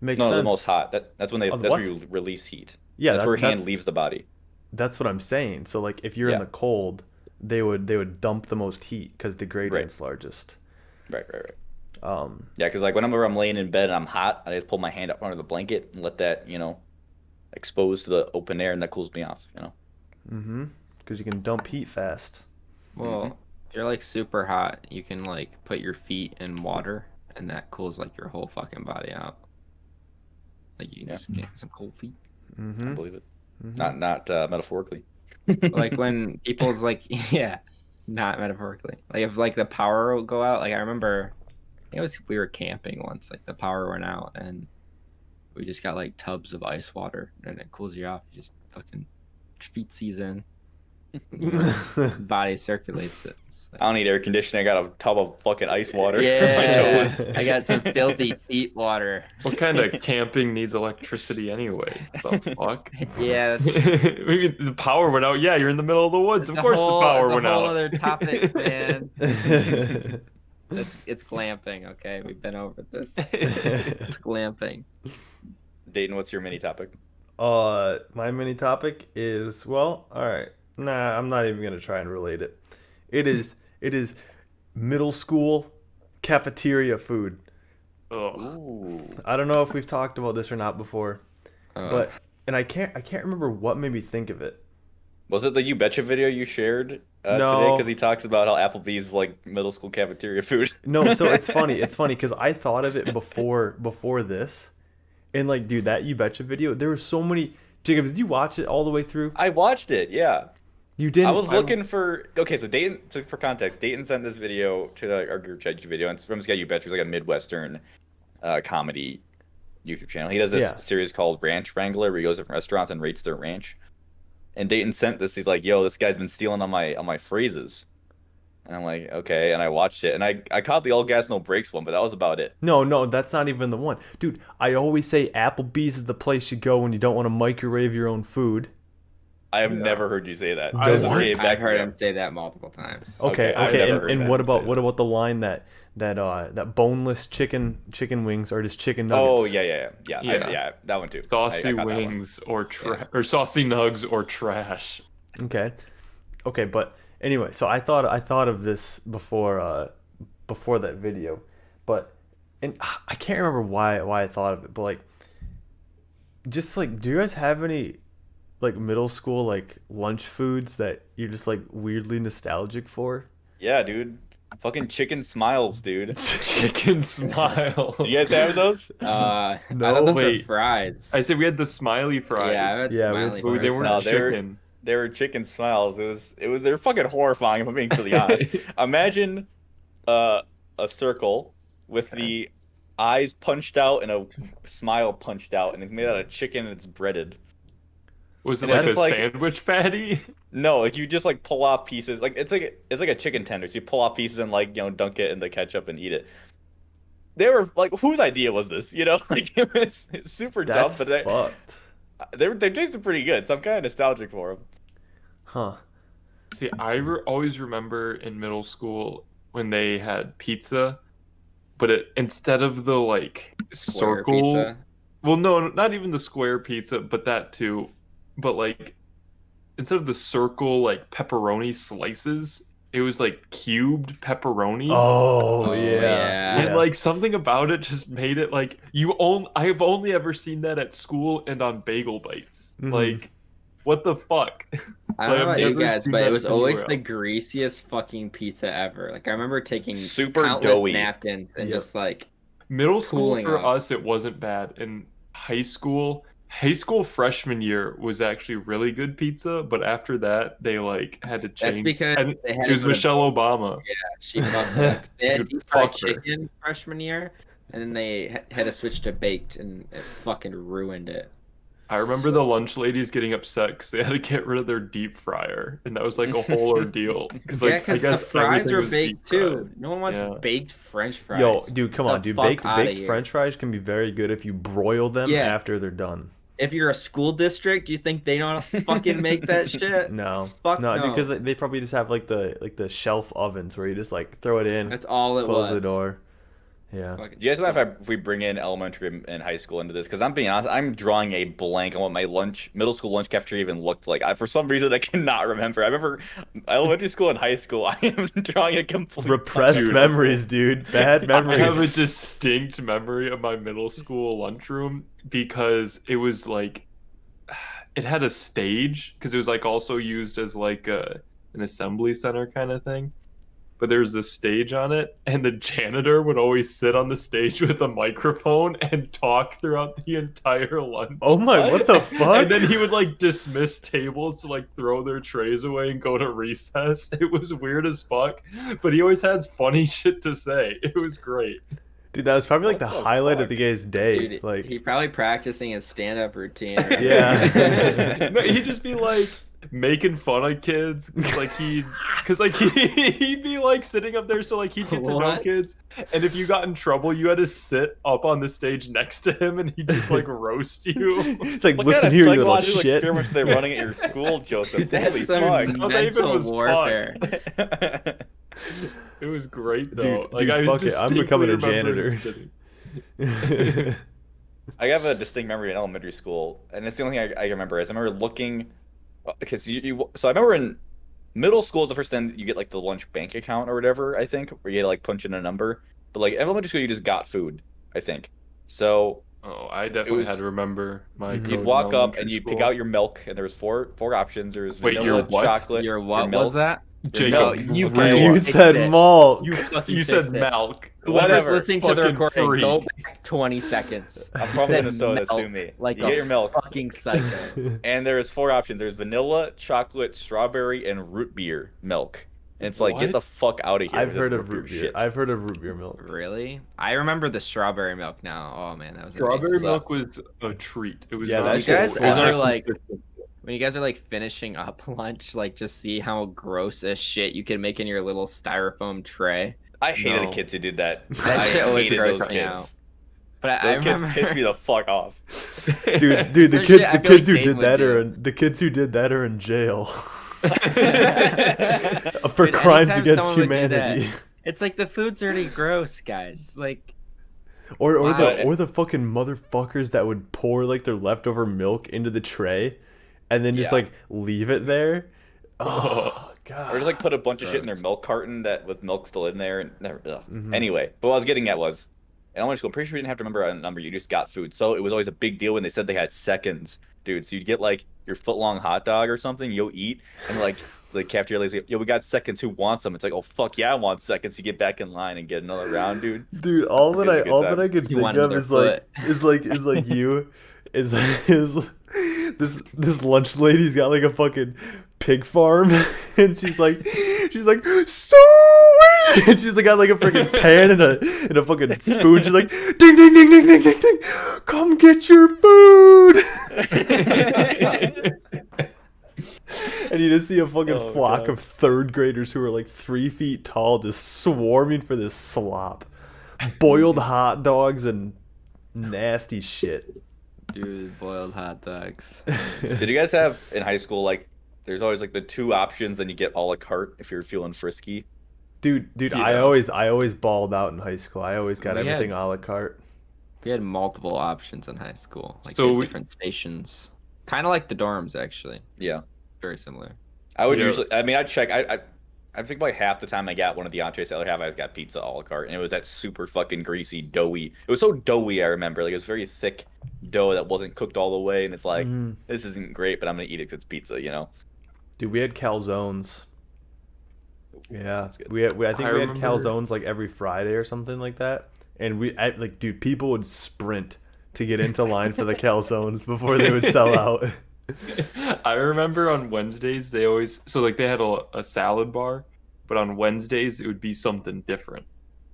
Makes No, the sense. most hot. That's when The that's what? where you release heat. Yeah, That's where hand that's leaves the body. what I'm saying. So like if you're in Yeah. the cold, they would dump the most heat because the Right. gradient's largest. Right. Um, Yeah, because like whenever I'm laying in bed and I'm hot, I just pull my hand up under the blanket and let that, expose to the open air, and that cools me off. because you can dump heat fast. Well, if you're like super hot, you can like put your feet in water, and that cools like your whole fucking body out. Like you can Yeah. just get some cold feet. I believe it. Not metaphorically. Like when people's like, yeah, not metaphorically. Like if like the power will go out. Like I remember, we were camping once. Like the power went out, and we just got like tubs of ice water, and it cools you off. You just fucking feet season. Body circulates it. I don't need air conditioning. I got a tub of fucking ice water for my Yeah, toes. I got some filthy feet water. What kind of camping needs electricity anyway? The fuck? Yeah, Maybe the power went out. Yeah, you're in the middle of the woods. Of course the power went It's a whole out. other topic, man. It's glamping. Okay, we've been over this. It's glamping. Dayton, what's your mini topic? My mini topic is, well, all right. Nah, I'm not even gonna try and relate it. It is middle school cafeteria food. Ugh. Ooh. I don't know if we've talked about this or not before, but I can't remember what made me think of it. Was it the You Betcha video you shared No. today? Because he talks about how Applebee's like middle school cafeteria food. No, so it's funny. It's funny because I thought of it before this, and like, dude, that You Betcha video. There were so many. Jacob, did you watch it all the way through? I watched it, yeah. You didn't. I was looking for so Dayton, for context, Dayton sent this video to our group chat video, and it's from this guy You Betcha, who's like a Midwestern comedy YouTube channel. He does this Yeah. series called Ranch Wrangler, where he goes to restaurants and rates their ranch. And Dayton sent this. He's like, "Yo, this guy's been stealing on my phrases." And I'm like, "Okay." And I watched it, and I caught the all gas no brakes one, but that was about it. No, that's not even the one, dude. I always say Applebee's is the place you go when you don't want to microwave your own food. I have never heard you say that. What? Okay, I've back heard me him up. say that multiple times. Okay, Okay, I've never heard and that what about say what that. about the line that boneless chicken wings are just chicken nuggets? Oh yeah. Yeah. That one too. Saucy I caught that one. wings or or saucy nugs or trash. Okay, but anyway, so I thought of this before that video, and I can't remember why I thought of it, but like, just like, do you guys have any like middle school like lunch foods that you're just like weirdly nostalgic for? Yeah, dude. Fucking chicken smiles, dude. Chicken smile. You guys have those? I No. thought those were Wait. fries. I said we had the smiley fries. Yeah, that's Yeah, we had smiley but they fries. weren't No, they're- chicken. They were chicken smiles. They're fucking horrifying if I'm being completely honest. Imagine a circle with the eyes punched out and a smile punched out, and it's made out of chicken and it's breaded. Was it And like it's a like- sandwich patty? No, like you just like pull off pieces. Like it's like a chicken tender. So you pull off pieces and like dunk it in the ketchup and eat it. They were like, whose idea was this? Like it was super That's dumb, but fucked. they tasted pretty good. So I'm kind of nostalgic for them. Huh. See, always remember in middle school when they had pizza, but instead of the like Square circle. pizza. Well, no, not even the square pizza, but that too. But like instead of the circle like pepperoni slices, it was like cubed pepperoni. Oh, Oh, yeah. yeah. And like something about it just made it like I've only ever seen that at school and on bagel bites. Mhm. Like, what the fuck? I don't Like, know I've about you never guys, seen but it that was always anywhere the else. greasiest fucking pizza ever. Like I remember taking Super countless doughy. napkins and Yep. just like Middle school Cooling for off. us, it wasn't bad. In high school freshman year was actually really good pizza, but after that they like had to change. that's because And they had it was to go to- Michelle Obama. She fucked up. They had Dude, deep fried fuck her. chicken freshman year, and then they had to switch to baked, and it fucking ruined it. I remember the lunch ladies getting upset because they had to get rid of their deep fryer, and that was like a whole ordeal. Because like Yeah, I because the guess fries everything are was baked deep fried. too. No one wants Yeah. baked French fries. Yo, dude, come Get on, the dude. fuck Baked outta baked here. French fries can be very good if you broil them Yeah. after they're done. If you're a school district, do you think they don't fucking make that shit? No, Fuck no, no. because they probably just have like the shelf ovens where you just like throw it in, That's all it close was. the door. Yeah. Fucking Do you guys mind suck. if we bring in elementary and high school into this? Because I'm being honest, I'm drawing a blank on what my middle school lunch cafeteria even looked like. For some reason, I cannot remember. I remember elementary school and high school. I am drawing a complete blank Repressed on Dude. middle school. memories, dude. Bad I have a memories. distinct memory of my middle school lunchroom because it was like it had a stage because it was like also used as like an assembly center kind of thing. But there was this stage on it, and the janitor would always sit on the stage with a microphone and talk throughout the entire lunch. Oh my, what the fuck? And then he would like dismiss tables to like throw their trays away and go to recess. It was weird as fuck, but he always had funny shit to say. It was great. Dude, that was probably like the What the highlight of fuck? the guy's day. Dude, Like, he probably practicing his stand-up routine. Or Yeah. No, he'd just be like making fun of kids, cause like he'd be like sitting up there, so like he'd get to know What? kids, and if you got in trouble, you had to sit up on the stage next to him, and he'd just like roast you. it's like, What listen kind of here, you little psychological shit. experiments are they running at your school, Joseph? Dude, that's Holy some fuck. No, they even mental was fun. warfare. It was great though. Dude, I fuck it, I'm distinctly becoming a remember janitor. sitting- I have a distinct memory in elementary school, and it's the only thing I remember. Is I remember looking, because so I remember in middle school is the first time you get like the lunch bank account or whatever. I think where you had to like punch in a number, but like elementary school you just got food. I think so. Oh, I definitely was- had to remember my. You'd code You'd in walk up elementary and you'd pick school. out your milk, and there was four options. There was Wait, vanilla, your what? chocolate. Your what milk. was that? Jacob, No, you Okay. You fix said it. malt. You fucking You said fix it. milk. Whoever's Whatever. listening to the Fucking recording, go freak. back 20 seconds. I'm You from said Minnesota, sue milk me. like You a get your milk, fucking psycho. and there's four options. There's vanilla, chocolate, strawberry, and root beer milk. And it's like, get What? the fuck out of here. I've with this heard of root beer. shit. I've heard of root beer milk. Really? I remember the strawberry milk now. Oh man, that was Strawberry amazing. milk was a treat. It was Yeah, not that a shit's treat. It was fire. not Like- consistent. When you guys are like finishing up lunch, like just see how gross as shit you can make in your little styrofoam tray. I hated No. the kids who did that. That I shit was hated those grossing kids. out. But I Those kids remember pissed me the fuck off. Dude, Some the shit kids, I the feel kids like who Dave did would that do. are in, the kids who did that are in jail for Dude, crimes anytime against someone would do humanity. It's like the food's already gross, guys. Like Or Wow. the fucking motherfuckers that would pour like their leftover milk into the tray, and then just Yeah. like leave it there. Oh god. Or just like put a bunch of shit in their Gross. milk carton that with milk still in there and never. Ugh. Mhm. Anyway, but what I was getting at was in elementary school, I'm pretty sure we didn't have to remember a number. You just got food, so it was always a big deal when they said they had seconds, dude. So you'd get like your foot long hot dog or something, you'll eat, and like the cafeteria lady's like, yo, we got seconds. Who wants them? It's like, oh fuck yeah, I want seconds. You get back in line and get another round, dude. Dude, all that It's a good all time. that I could You think want of another is like you is this lunch lady's got like a fucking pig farm and she's like sweet and she's like got like a freaking pan and a fucking spoon. She's like ding ding ding ding ding ding ding, come get your food. And you just see a fucking Oh, flock God. of third graders who are like 3 feet tall just swarming for this slop. Boiled hot dogs and nasty shit. dude, boiled hot dogs. Did you guys have in high school like? There's always like the two options, then you get a la carte if you're feeling frisky. Dude, I Yeah. always balled out in high school. I always got We had- everything a la carte. We had multiple options in high school. Like So we had we- different stations. Kind of like the dorms actually. Yeah, Very similar. I would Yeah. usually. I mean, I'd check. I think like half the time I got one of the entrees I would have, I got pizza a la carte, and it was that super fucking greasy, doughy. It was so doughy. I remember, like it was very thick dough that wasn't cooked all the way, and it's like Mhm. this isn't great, but I'm gonna eat it because it's pizza, you know. Dude, we had calzones. Yeah, Sounds good. I think I we had remember- calzones like every Friday or something like that. And like, dude, people would sprint to get into line for the calzones before they would sell out. I remember on Wednesdays they always they had a salad bar, but on Wednesdays it would be something different.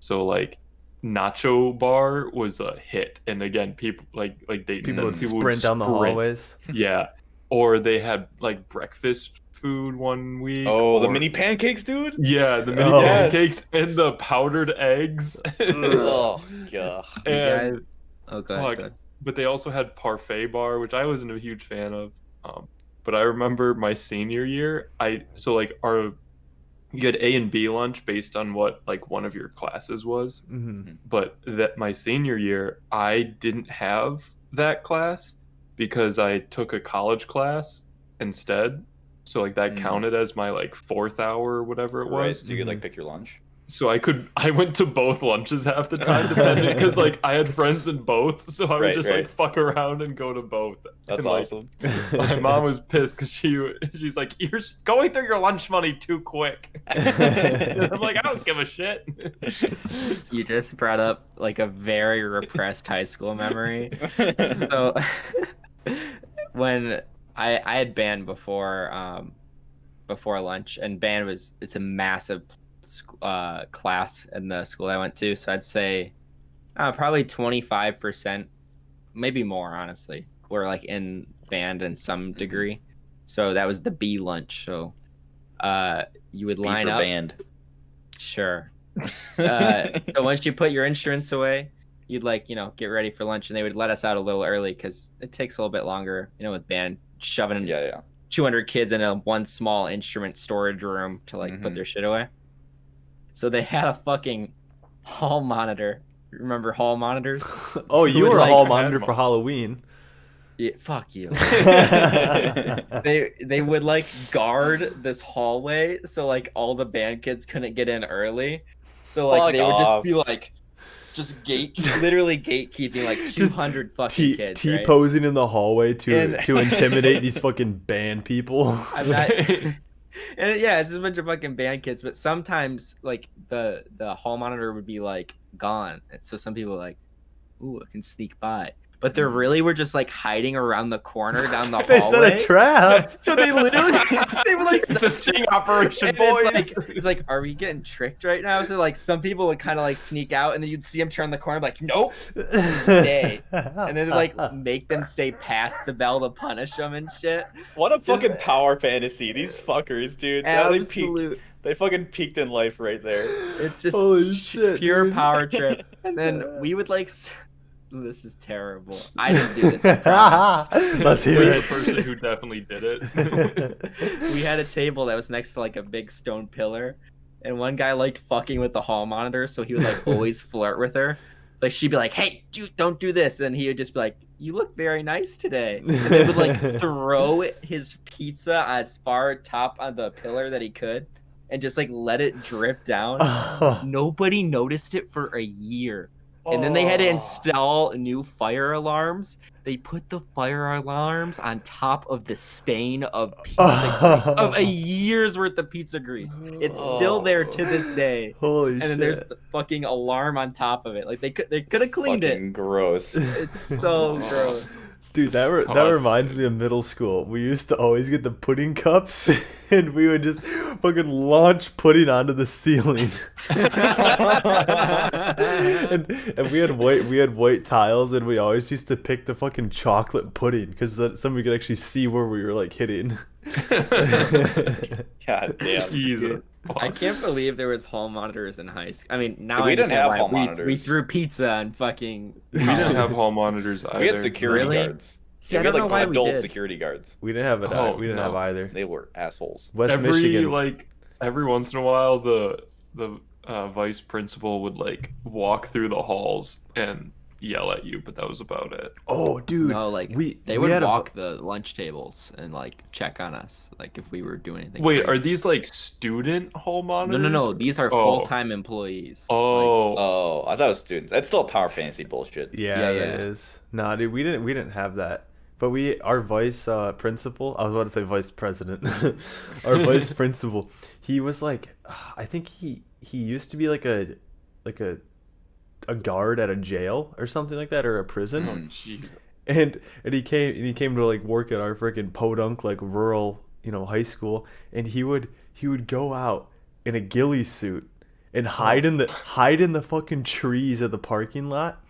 So like nacho bar was a hit, and again people like Dayton People said, would sprint down the hallways. Yeah, or they had like breakfast food one week. Oh, the or- mini pancakes, dude. Yeah, the mini Oh. pancakes and the powdered eggs. Oh god. You And guys... Oh, go fuck, ahead. Go ahead. but they also had parfait bar, which I wasn't a huge fan of. But I remember my senior year, you had A and B lunch based on what like one of your classes was. Mm-hmm. But that my senior year, I didn't have that class because I took a college class instead. So like that Mm. counted as my like 4th hour or whatever it Right. was. So you could like pick your lunch. So I went to both lunches half the time depending because like I had friends in both, so I would Right, just right. like fuck around and go to both. That's And, like, awesome. my mom was pissed because she's like, you're going through your lunch money too quick. And I'm like, I don't give a shit. You just brought up like a very repressed high school memory. So when I had band before lunch, and band it's a massive class in the school I went to, so I'd say probably 25%, maybe more, honestly, were like in band in some degree. So that was the B lunch. So you would B line for up. band. Sure. So once you put your insurance away, you'd like, get ready for lunch, and they would let us out a little early because it takes a little bit longer, with band shoving Yeah. 200 kids in a one small instrument storage room to like put their shit away. So they had a fucking hall monitor. Remember hall monitors? Oh, you would, were a like, hall had monitor one. for Halloween. Yeah, fuck you. They would like guard this hallway, so like all the band kids couldn't get in early. So like Fuck they would just off. be like literally gatekeeping like 200 fucking kids. Right? T-posing in the hallway And- to intimidate these fucking band people. I'm not. And yeah, it's just a bunch of fucking band kids. But sometimes like the hall monitor would be like gone, and so some people were like, "Ooh, I can sneak by." But they really were just like hiding around the corner down the They hallway. set a trap. So they literally they were like, It's a sting operation, and boys. it's like, are we getting tricked right now? So like some people would kind of like sneak out, and then you'd see them turn the corner, like, nope, stay, and then like make them stay past the bell to punish them and shit. What a fucking power fantasy. These fuckers, dude. Now Absolute. They fucking peaked in life right there. It's just Holy shit, pure dude. power trip. And then we would like. This is terrible. I didn't do this. I promise. Let's hear You're the it. person who definitely did it. We had a table that was next to like a big stone pillar, and one guy liked fucking with the hall monitor, so he would like always flirt with her. Like she'd be like, "Hey, dude, don't do this," and he would just be like, "You look very nice today." And they would like throw his pizza as far top on the pillar that he could, and just like let it drip down. Nobody noticed it for a year. And then they had to install new fire alarms. They put the fire alarms on top of the stain of pizza grease, of a year's worth of pizza grease. It's still there to this day. Holy And shit. then there's the fucking alarm on top of it. Like they could have cleaned it. Fucking gross. It's so gross. Dude, that Disgusting. reminds me of middle school. We used to always get the pudding cups, and we would just fucking launch pudding onto the ceiling. and we had white tiles, and we always used to pick the fucking chocolate pudding because somebody could actually see where we were like hitting. God damn. Jesus. I can't believe there was hall monitors in high school. I mean, now We I didn't understand have why hall we monitors. threw pizza and fucking. We didn't have hall monitors either. We had security Really? guards. See, Yeah, I we had don't know why like we adult did. security guards. We didn't have it. Oh, We didn't have no. either. They were assholes. West every Michigan. like every once in a while the vice principal would like walk through the halls and yell at you, but that was about it. Oh, dude. No, like they we would had a- walk the lunch tables and like check on us, like if we were doing anything. Wait, crazy. are these like student hall No, monitors? no. These are Oh. full-time employees. Oh, Oh, I thought it was students. That's still power fantasy bullshit. Yeah, Yeah, that yeah. is. Nah, dude, we didn't have that. But our vice principal, I was about to say vice president. Our vice principal, he was like, I think he used to be like a guard at a jail or something like that, or a prison. oh jeez. And he came to like work at our freaking podunk like rural, high school, and he would go out in a ghillie suit and hide in the fucking trees of the parking lot,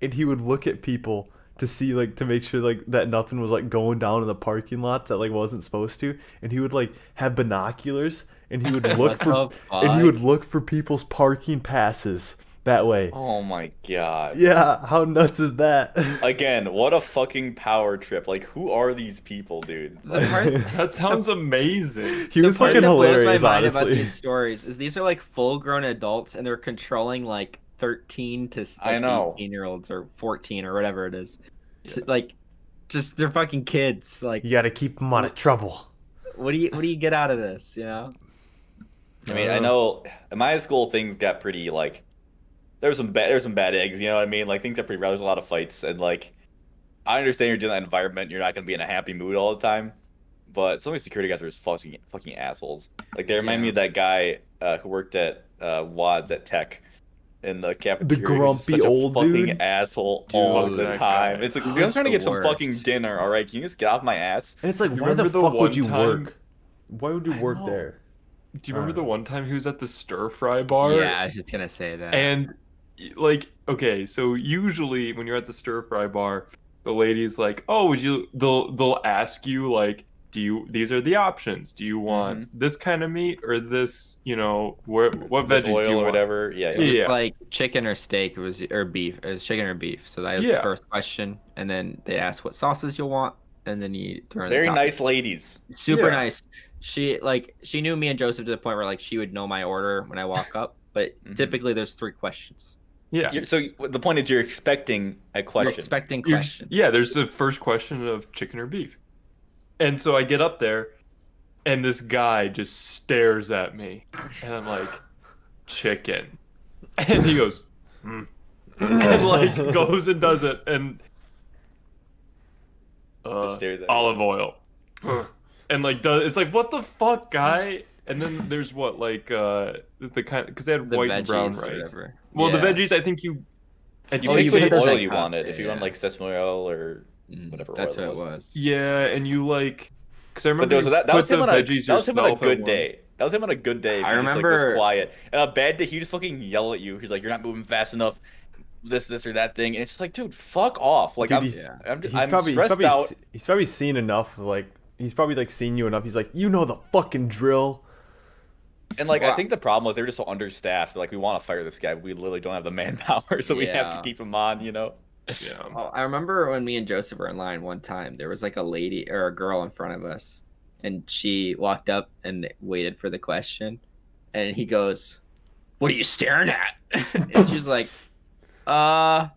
and he would look at people to see like to make sure like that nothing was like going down in the parking lot that like wasn't supposed to, and he would like have binoculars and he would look What for the and he would fuck? look for people's parking passes that way. Oh my god. Yeah, how nuts is that? Again, what a fucking power trip. Like, who are these people, dude? The Like, part That sounds amazing. He was the part fucking that blows hilarious, my mind about honestly. these stories is these are like full-grown adults and they're controlling like 13 to I like know. 18-year-olds or 14 or whatever it is. Yeah. Like, just they're fucking kids. Like, You gotta keep him out of trouble. what do you get out of this? You know? I mean, I know in my school things got pretty like there's some bad eggs, you know what I mean? Like things got pretty rough. There's a lot of fights and like I understand you're dealing in that environment, you're not gonna be in a happy mood all the time. But some of these security guys are just fucking assholes. Like they remind me of that guy who worked at Wads at Tech in the cafeteria. He's grumpy such a old fucking dude? asshole all Dude, the that time. guy. It's like He I'm was trying to the get some fucking worst. dinner, all right? Can you just get off my ass? And it's like, You why the remember the fuck would one you time- work? Why would you I work know. there? Do you remember the one time he was at the stir fry bar? Yeah, I was just gonna say that. And like, okay, so usually when you're at the stir fry bar, the lady's like, "Oh, would you?" They'll ask you like, "Do you? These are the options. Do you want this kind of meat or this? You know, what This veggies oil do you or want?" whatever. Yeah, It was Yeah. like chicken or steak. It was or beef. It was chicken or beef. So that was the Yeah. first question, and then they asked what sauces you'll want, and then you throw in the Very toppings. nice ladies. Super Yeah. nice. She knew me and Joseph to the point where like she would know my order when I walk up. But typically there's 3 questions. Yeah. So the point is, you're expecting a You're question. expecting You're- questions. Yeah, there's the first question of chicken or beef. And so I get up there and this guy just stares at me. And I'm like, chicken. And he goes, and like goes and does it. And Just stares at olive oil. And like does it's like, what the fuck, guy? And then there's what, like the kind, because they had The white and brown veggies or rice. whatever. Well, the Yeah. veggies, I think you You Oh, pick you which picked oil like you hot, wanted. If you want yeah. like sesame oil or whatever That's oil what it was. yeah, and you like, because I remember But there was, you that put was him the on a veggies that was him on a yourself at good one- day. That was him on a good day. If I he just like was remember- quiet. And on a bad day, he just fucking yell at you. He's like, "You're not moving fast enough." This or that thing. And it's just like, dude, fuck off. Like Dude, I'm he's- I'm stressed out. He's probably seen enough. Like he's probably like seen you enough. He's like, you know the fucking drill. And like I Wow. think the problem was they were just so understaffed. Like we want to fire this guy, but we literally don't have the manpower, so we have to Yeah. keep him on. You know. Yeah. Well, I remember when me and Joseph were in line one time, there was like a lady or a girl in front of us, and she walked up and waited for the question, and he goes, "What are you staring at?" And she's like, I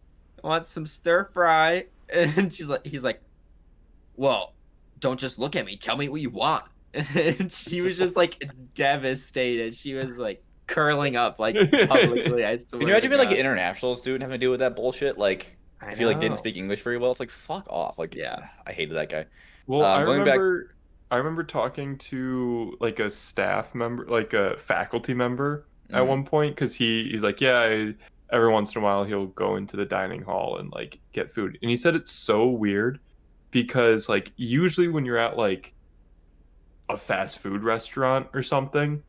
want some stir fry." And he's like, "Well, don't just look at me. Tell me what you want." And she was just like devastated. She was like curling up like publicly. I swear. Can you imagine to being like God. an international student having to deal with that bullshit? Like I if you like know. didn't speak English very well, it's like fuck off. Like Yeah. I hated that guy. Well, Going back- I remember talking to like a staff member, like a faculty member at Mhm. one point, because he's like, yeah, every once in a while he'll go into the dining hall and like get food, and he said it's so weird because like usually when you're at like a fast food restaurant or something,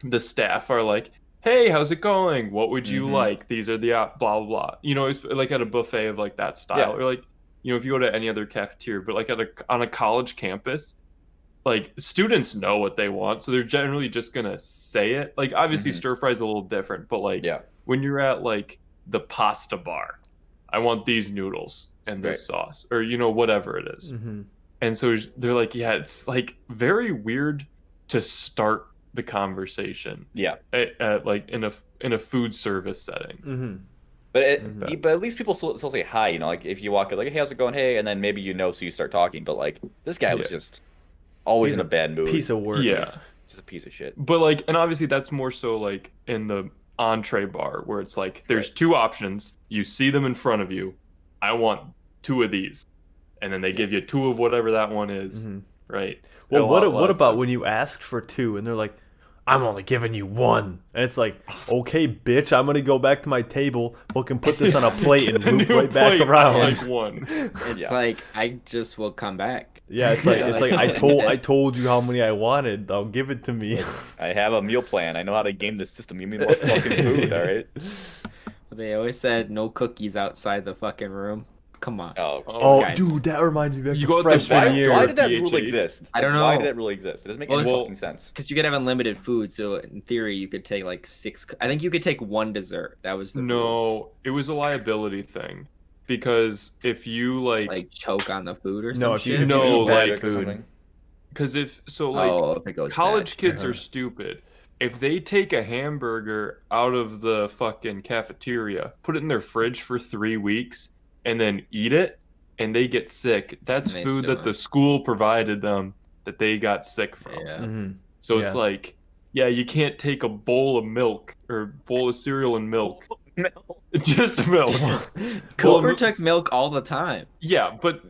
the staff are like, hey, how's it going? What would you Mhm. like? These are the blah blah blah. You know, it's like at a buffet of like that style, Yeah. or like, you know, if you go to any other cafeteria, but like on a college campus, like students know what they want, so they're generally just gonna say it. Like obviously Mhm. stir fry is a little different, but like Yeah. when you're at like the pasta bar, I want these noodles and this sauce, or you know, whatever it is. Mm-hmm. And so they're like, yeah, it's like very weird to start the conversation Yeah. at like in a food service setting. Mm-hmm. But but at least people still say hi. You know, like if you walk in, like, hey, how's it going? Hey, and then maybe you know, so you start talking. But like this guy was Yeah. just always He's in a bad mood. Piece of work. Yeah. Just a piece of shit. But like, and obviously that's more so like in the entree bar where it's like there's 2 options, you see them in front of you, I want 2 of these, and then they give you 2 of whatever that one is, Mhm. right? Well, A what lot less about than- when you asked for 2 and they're like, I'm only giving you 1, and it's like, okay, bitch, I'm gonna go back to my table, fucking put this on a plate and A loop new right back plate, around. like 1. It's Yeah. like I just will come back. Yeah, it's like Yeah, I told you how many I wanted. I'll give it to me. I have a meal plan. I know how to game the system. Give me more fucking food, all right? They always said no cookies outside the fucking room. come on. Oh, guys. dude, that reminds me back You to go out the freshman back year. Why did that rule DHH? exist? I don't Like, Why know. did that rule exist? It doesn't make Well, any well, fucking sense. Because you could have unlimited food, so in theory you could take like 6. I think you could take 1 dessert. That was the rule. No, it was a liability thing. Because if you Like choke on the food or No, some if you- shit. No, Eat like- magic or food. something. Because if If it goes college bad. kids are stupid. If they take a hamburger out of the fucking cafeteria, put it in their fridge for 3 weeks, and then eat it, and they get sick, that's And they food do that the it. school provided them that they got sick from. Yeah. Mhm. So it's Yeah. like, yeah, you can't take a bowl of milk or bowl of cereal and milk. Just milk. Cooper Well, took milk all the time. Yeah, but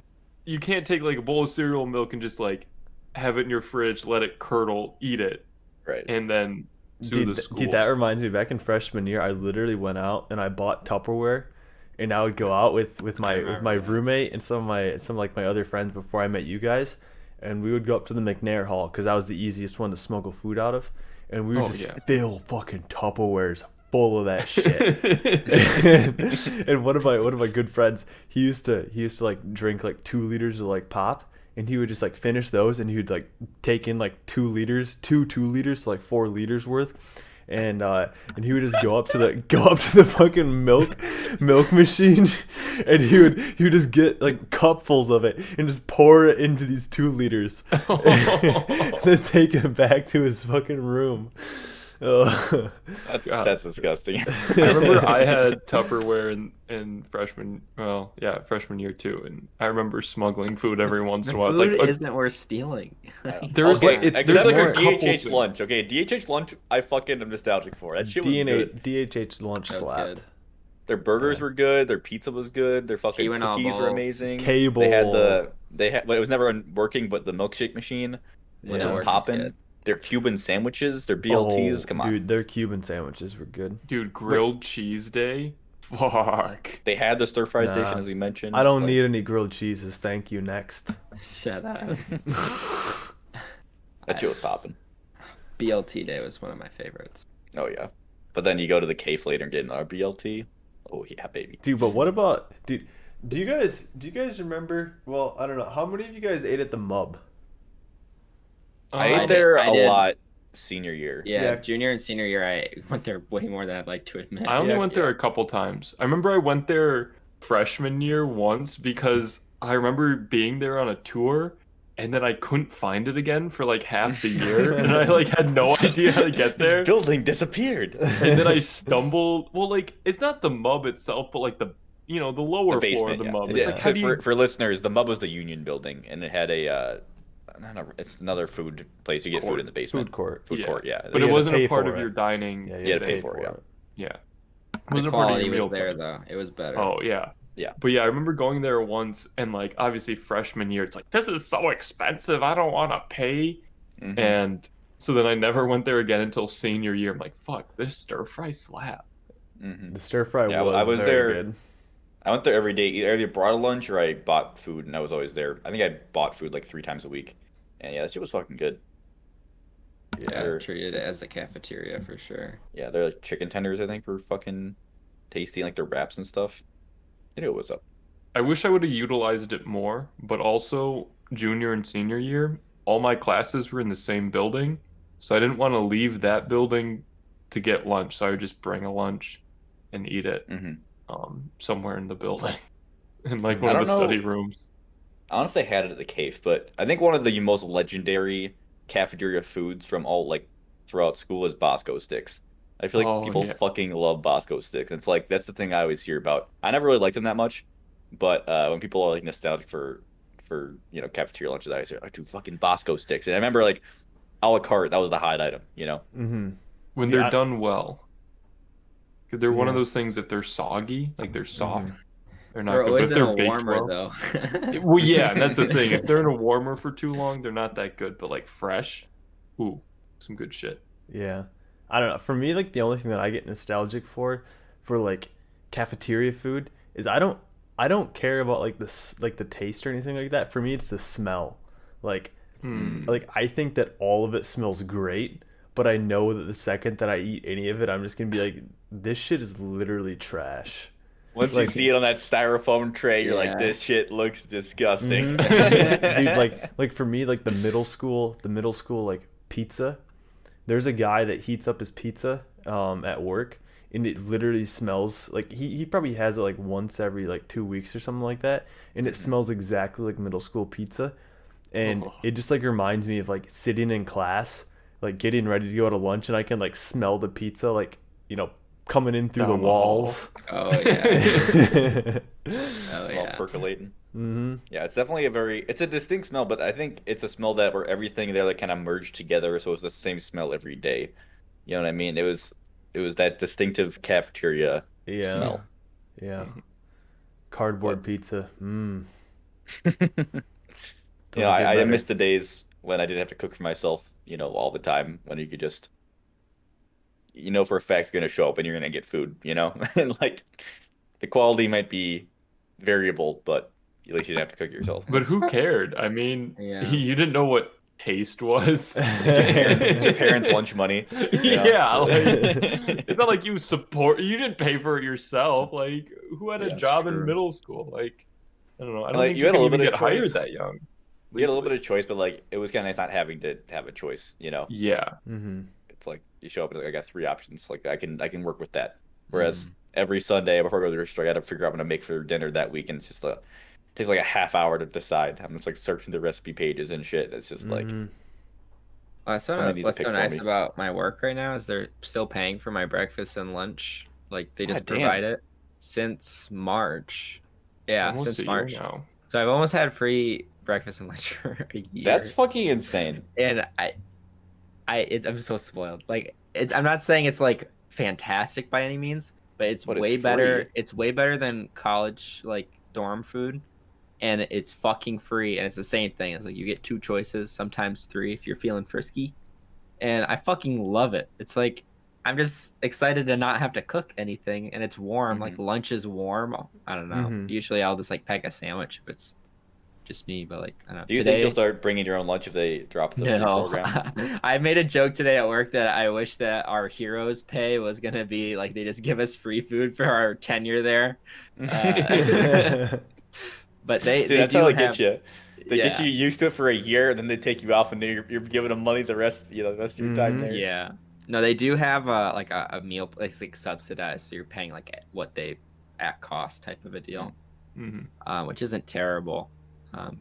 you can't take like a bowl of cereal and milk and just like have it in your fridge, let it curdle, eat it, Right. and then sue the school. Dude, that reminds me. Back in freshman year, I literally went out and I bought Tupperware, and I would go out with my remember that. roommate and some like my other friends before I met you guys, and we would go up to the McNair Hall because that was the easiest one to smuggle food out of, and we would just fill fucking Tupperwares full of that shit. and one of my good friends, he used to like drink like 2 liters of like pop, and he would just like finish those, and he would like take in like 2 liters, 2 liters, so like 4 liters worth, and he would just go up to the fucking milk machine, and he would just get like cupfuls of it and just pour it into these 2 liters, and then take it back to his fucking room. Oh. That's disgusting. I remember I had Tupperware in freshman year too, and I remember smuggling food every once in a while. It's Food like isn't worth stealing. There's Okay, like except there's for like a couple DHH things. lunch. Okay, DHH lunch, I fucking am nostalgic for. That shit was good. DHH lunch That was slapped. good. Their burgers were good. Their pizza was good. Their fucking Cue and all cookies were balls. amazing. Cable. They had, but it was never working. But the milkshake machine, when Yeah. it was Working's popping. good. Their Cuban sandwiches, their BLTs. Come on, Dude, their Cuban sandwiches were good. Dude, grilled cheese day. Fuck. they had the stir fry Nah, station as we mentioned. I don't Like, need any grilled cheeses. Thank you. Next. Shut up. that shit was popping. BLT day was one of my favorites. Oh yeah, but then you go to the cave later and get another BLT. Oh yeah, baby. Dude, but what about dude? Do you guys remember? Well, I don't know. How many of you guys ate at the Mub? I I ate there did- I a did. lot senior year. Yeah, Yeah. junior and senior year, I went there way more than I'd like to admit. I only Yeah, went there a couple times. I remember I went there freshman year once because I remember being there on a tour and then I couldn't find it again for like half the year and I like had no idea how to get there. This building disappeared. And then I stumbled. Well, like it's not the Mub itself, but like the lower The floor basement. of the Yeah. Mub. Yeah, Like, how do you... for listeners, the Mub was the Union building, and it had a. It's another food place. You get food in the basement. Food court. Food Yeah. court, yeah. But You it had to wasn't pay a part for of it. your dining. Yeah, You had to thing. pay for it. Yeah. It The wasn't a part of quality your was meal there plan. though. It was better. Oh yeah. Yeah. But yeah, I remember going there once and like obviously freshman year, it's like this is so expensive. I don't want to pay. Mhm. And so then I never went there again until senior year. I'm like, fuck, this stir fry slap. Mhm. The stir fry Yeah, was I was very there- good. I went there every day. Either brought a lunch or I bought food, and I was always there. I think I bought food like 3 times a week, and yeah, that shit was fucking good. Yeah, They're- treated it as a cafeteria for sure. Yeah, their like chicken tenders I think were fucking tasty, like their wraps and stuff. They knew what's up. I wish I would have utilized it more, but also junior and senior year, all my classes were in the same building, so I didn't want to leave that building to get lunch, so I would just bring a lunch and eat it hmm somewhere in the building, in like I one of don't the know. study rooms. I honestly had it at the cave, but I think one of the most legendary cafeteria foods from all like throughout school is Bosco sticks. I feel like Oh, people yeah. fucking love Bosco sticks. It's like that's the thing I always hear about. I never really liked them that much, but when people are like nostalgic for cafeteria lunches, I always say, "I do fucking Bosco sticks." And I remember like a la carte, that was the hide item, you know. Mm-hmm. When Yeah, they're I- done well. 'Cause they're one of Yeah. those things, if they're soggy, like they're soft, they're not They're good. But always if in they're a baked warmer well, though. well, yeah, and that's the thing. If they're in a warmer for too long, they're not that good. But like fresh, ooh, some good shit. Yeah. I don't know. For me, like the only thing that I get nostalgic for like cafeteria food is I don't care about like the taste or anything like that. For me, it's the smell. Like I think that all of it smells great, but I know that the second that I eat any of it, I'm just gonna be like, this shit is literally trash. Once you Like, see it on that styrofoam tray, you're like, Yeah. this shit looks disgusting. dude, like for me, like the middle school like pizza. There's a guy that heats up his pizza at work, and it literally smells like he probably has it like once every like 2 weeks or something like that, and it smells exactly like middle school pizza, and Oh. it just like reminds me of like sitting in class, like getting ready to go to lunch, and I can like smell the pizza like coming in through the Down the hall. walls. Oh yeah. Oh Smell yeah. percolating. Hmm. Yeah, it's definitely it's a distinct smell, but I think it's a smell that where everything there like kind of merged together, so it's the same smell every day. You know what I mean? It was that distinctive cafeteria Yeah, smell. yeah. Mhm. Cardboard But pizza. you know, Doesn't get I better. miss the days when I didn't have to cook for myself, all the time, when you could just, for a fact you're gonna show up and you're gonna get food, and like the quality might be variable, but at least you didn't have to cook it yourself. But That's who fine. cared? I mean, Yeah. you didn't know what taste was. It's your parents' lunch money, you know? Yeah, like it's not like you didn't pay for it yourself. Like who had a Yeah, That's job in true. middle school? Like I don't know. I And don't like think you you had a can little even bit of get hired choice. that young You had a little bit legally. of choice, but like it was kind of nice not having to have a choice. Yeah. Hmm. It's like you show up and like, I got three options. Like I can work with that. Whereas Mm. every Sunday before I go to the grocery store, I got to figure out what I'm gonna make for dinner that week, and it's just takes like a half hour to decide. I'm just like searching the recipe pages and shit. It's just like Hmm. somebody needs to What's pick so for nice me. about my work right now is they're still paying for my breakfast and lunch. Like they God just damn. provide it since March. Yeah, Almost since a year March. now. So I've almost had free breakfast and lunch for a That's year, fucking insane. and I'm so spoiled. Like I'm not saying it's like fantastic by any means, but it's But it's way free. better. It's way better than college like dorm food, and it's fucking free. And it's the same thing. It's like you get two choices, sometimes three if you're feeling frisky, and I fucking love it. It's like I'm just excited to not have to cook anything, and it's warm. Like Mhm. lunch is warm. I don't know. Hmm. Usually I'll just like pack a sandwich if it's just me, but like I don't know. Do you think you'll Today, start bringing your own lunch if they drop the free no. program? I made a joke today at work that I wish that our heroes pay was gonna be like they just give us free food for our tenure there. But Dude, they that's how do they get have, you. They get yeah. you used to it for a year, and then they take you off, and you're giving them money the rest of your time Hmm. there. Yeah. No, they do have like a meal place like subsidized, so you're paying like what they at cost type of a deal, Hmm. which isn't terrible.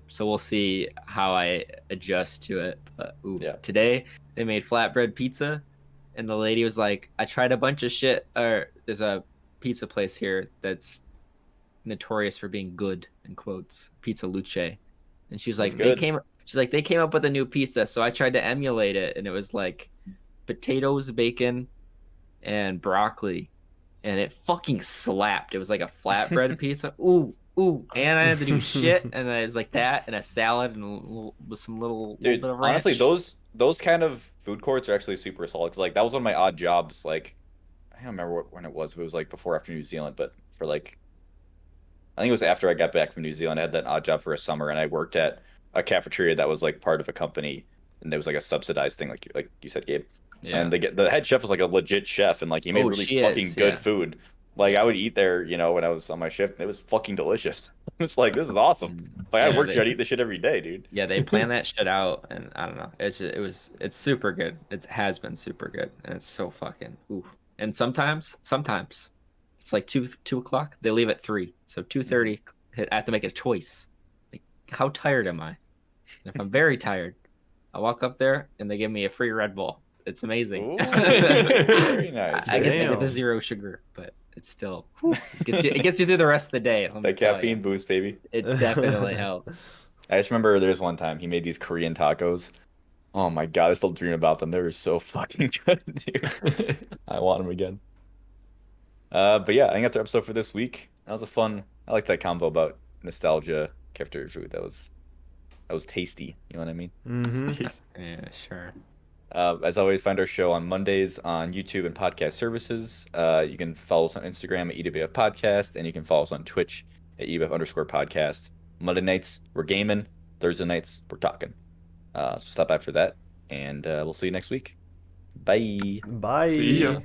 So we'll see how I adjust to it. But Yeah. today they made flatbread pizza, and the lady was like, "I tried a bunch of shit." Or there's a pizza place here that's notorious for being good in quotes, Pizza Luce, and she was That's like, good. She's like, they came up with a new pizza, so I tried to emulate it, and it was like potatoes, bacon, and broccoli, and it fucking slapped. It was like a flatbread pizza. Ooh, and I had to do shit, and it was like that, and a salad, and with some little Dude, bit of honestly, ranch. those kind of food courts are actually super solid. 'Cause like that was one of my odd jobs. Like I don't remember when it was. If it was like before or after New Zealand, but for like I think it was after I got back from New Zealand. I had that odd job for a summer, and I worked at a cafeteria that was like part of a company, and there was like a subsidized thing, like you said, Gabe. Yeah. And the head chef was like a legit chef, and like he made Oh, really she fucking is. good Yeah. food. Like I would eat there, when I was on my shift, and it was fucking delicious. It's like this is awesome. Like I Yeah. worked here, I'd eat this shit every day, dude. Yeah, they plan that shit out, and I don't know. It's super good. It has been super good, and it's so fucking ooh. And sometimes, it's like 2 o'clock. They leave at 3, so 2:30. I have to make a choice. Like, how tired am I? And if I'm very tired, I walk up there and they give me a free Red Bull. It's amazing. Ooh, very nice. I get Damn. the zero sugar, but it's still it gets you through the rest of the day. Let me That tell caffeine you, boost, baby. it definitely helps. I just remember there's one time he made these Korean tacos. Oh my God, I still dream about them. They were so fucking good, dude. I want them again. But yeah, I think that's our episode for this week. That was a fun. I like that combo about nostalgia, cafeteria food. That was tasty. You know what I mean? Hmm. Yeah, sure. As always, find our show on Mondays on YouTube and podcast services. You can follow us on Instagram at EWF Podcast, and you can follow us on Twitch at EWF_podcast. Monday nights, we're gaming. Thursday nights, we're talking. So stop by for that, and we'll see you next week. Bye. Bye. See ya.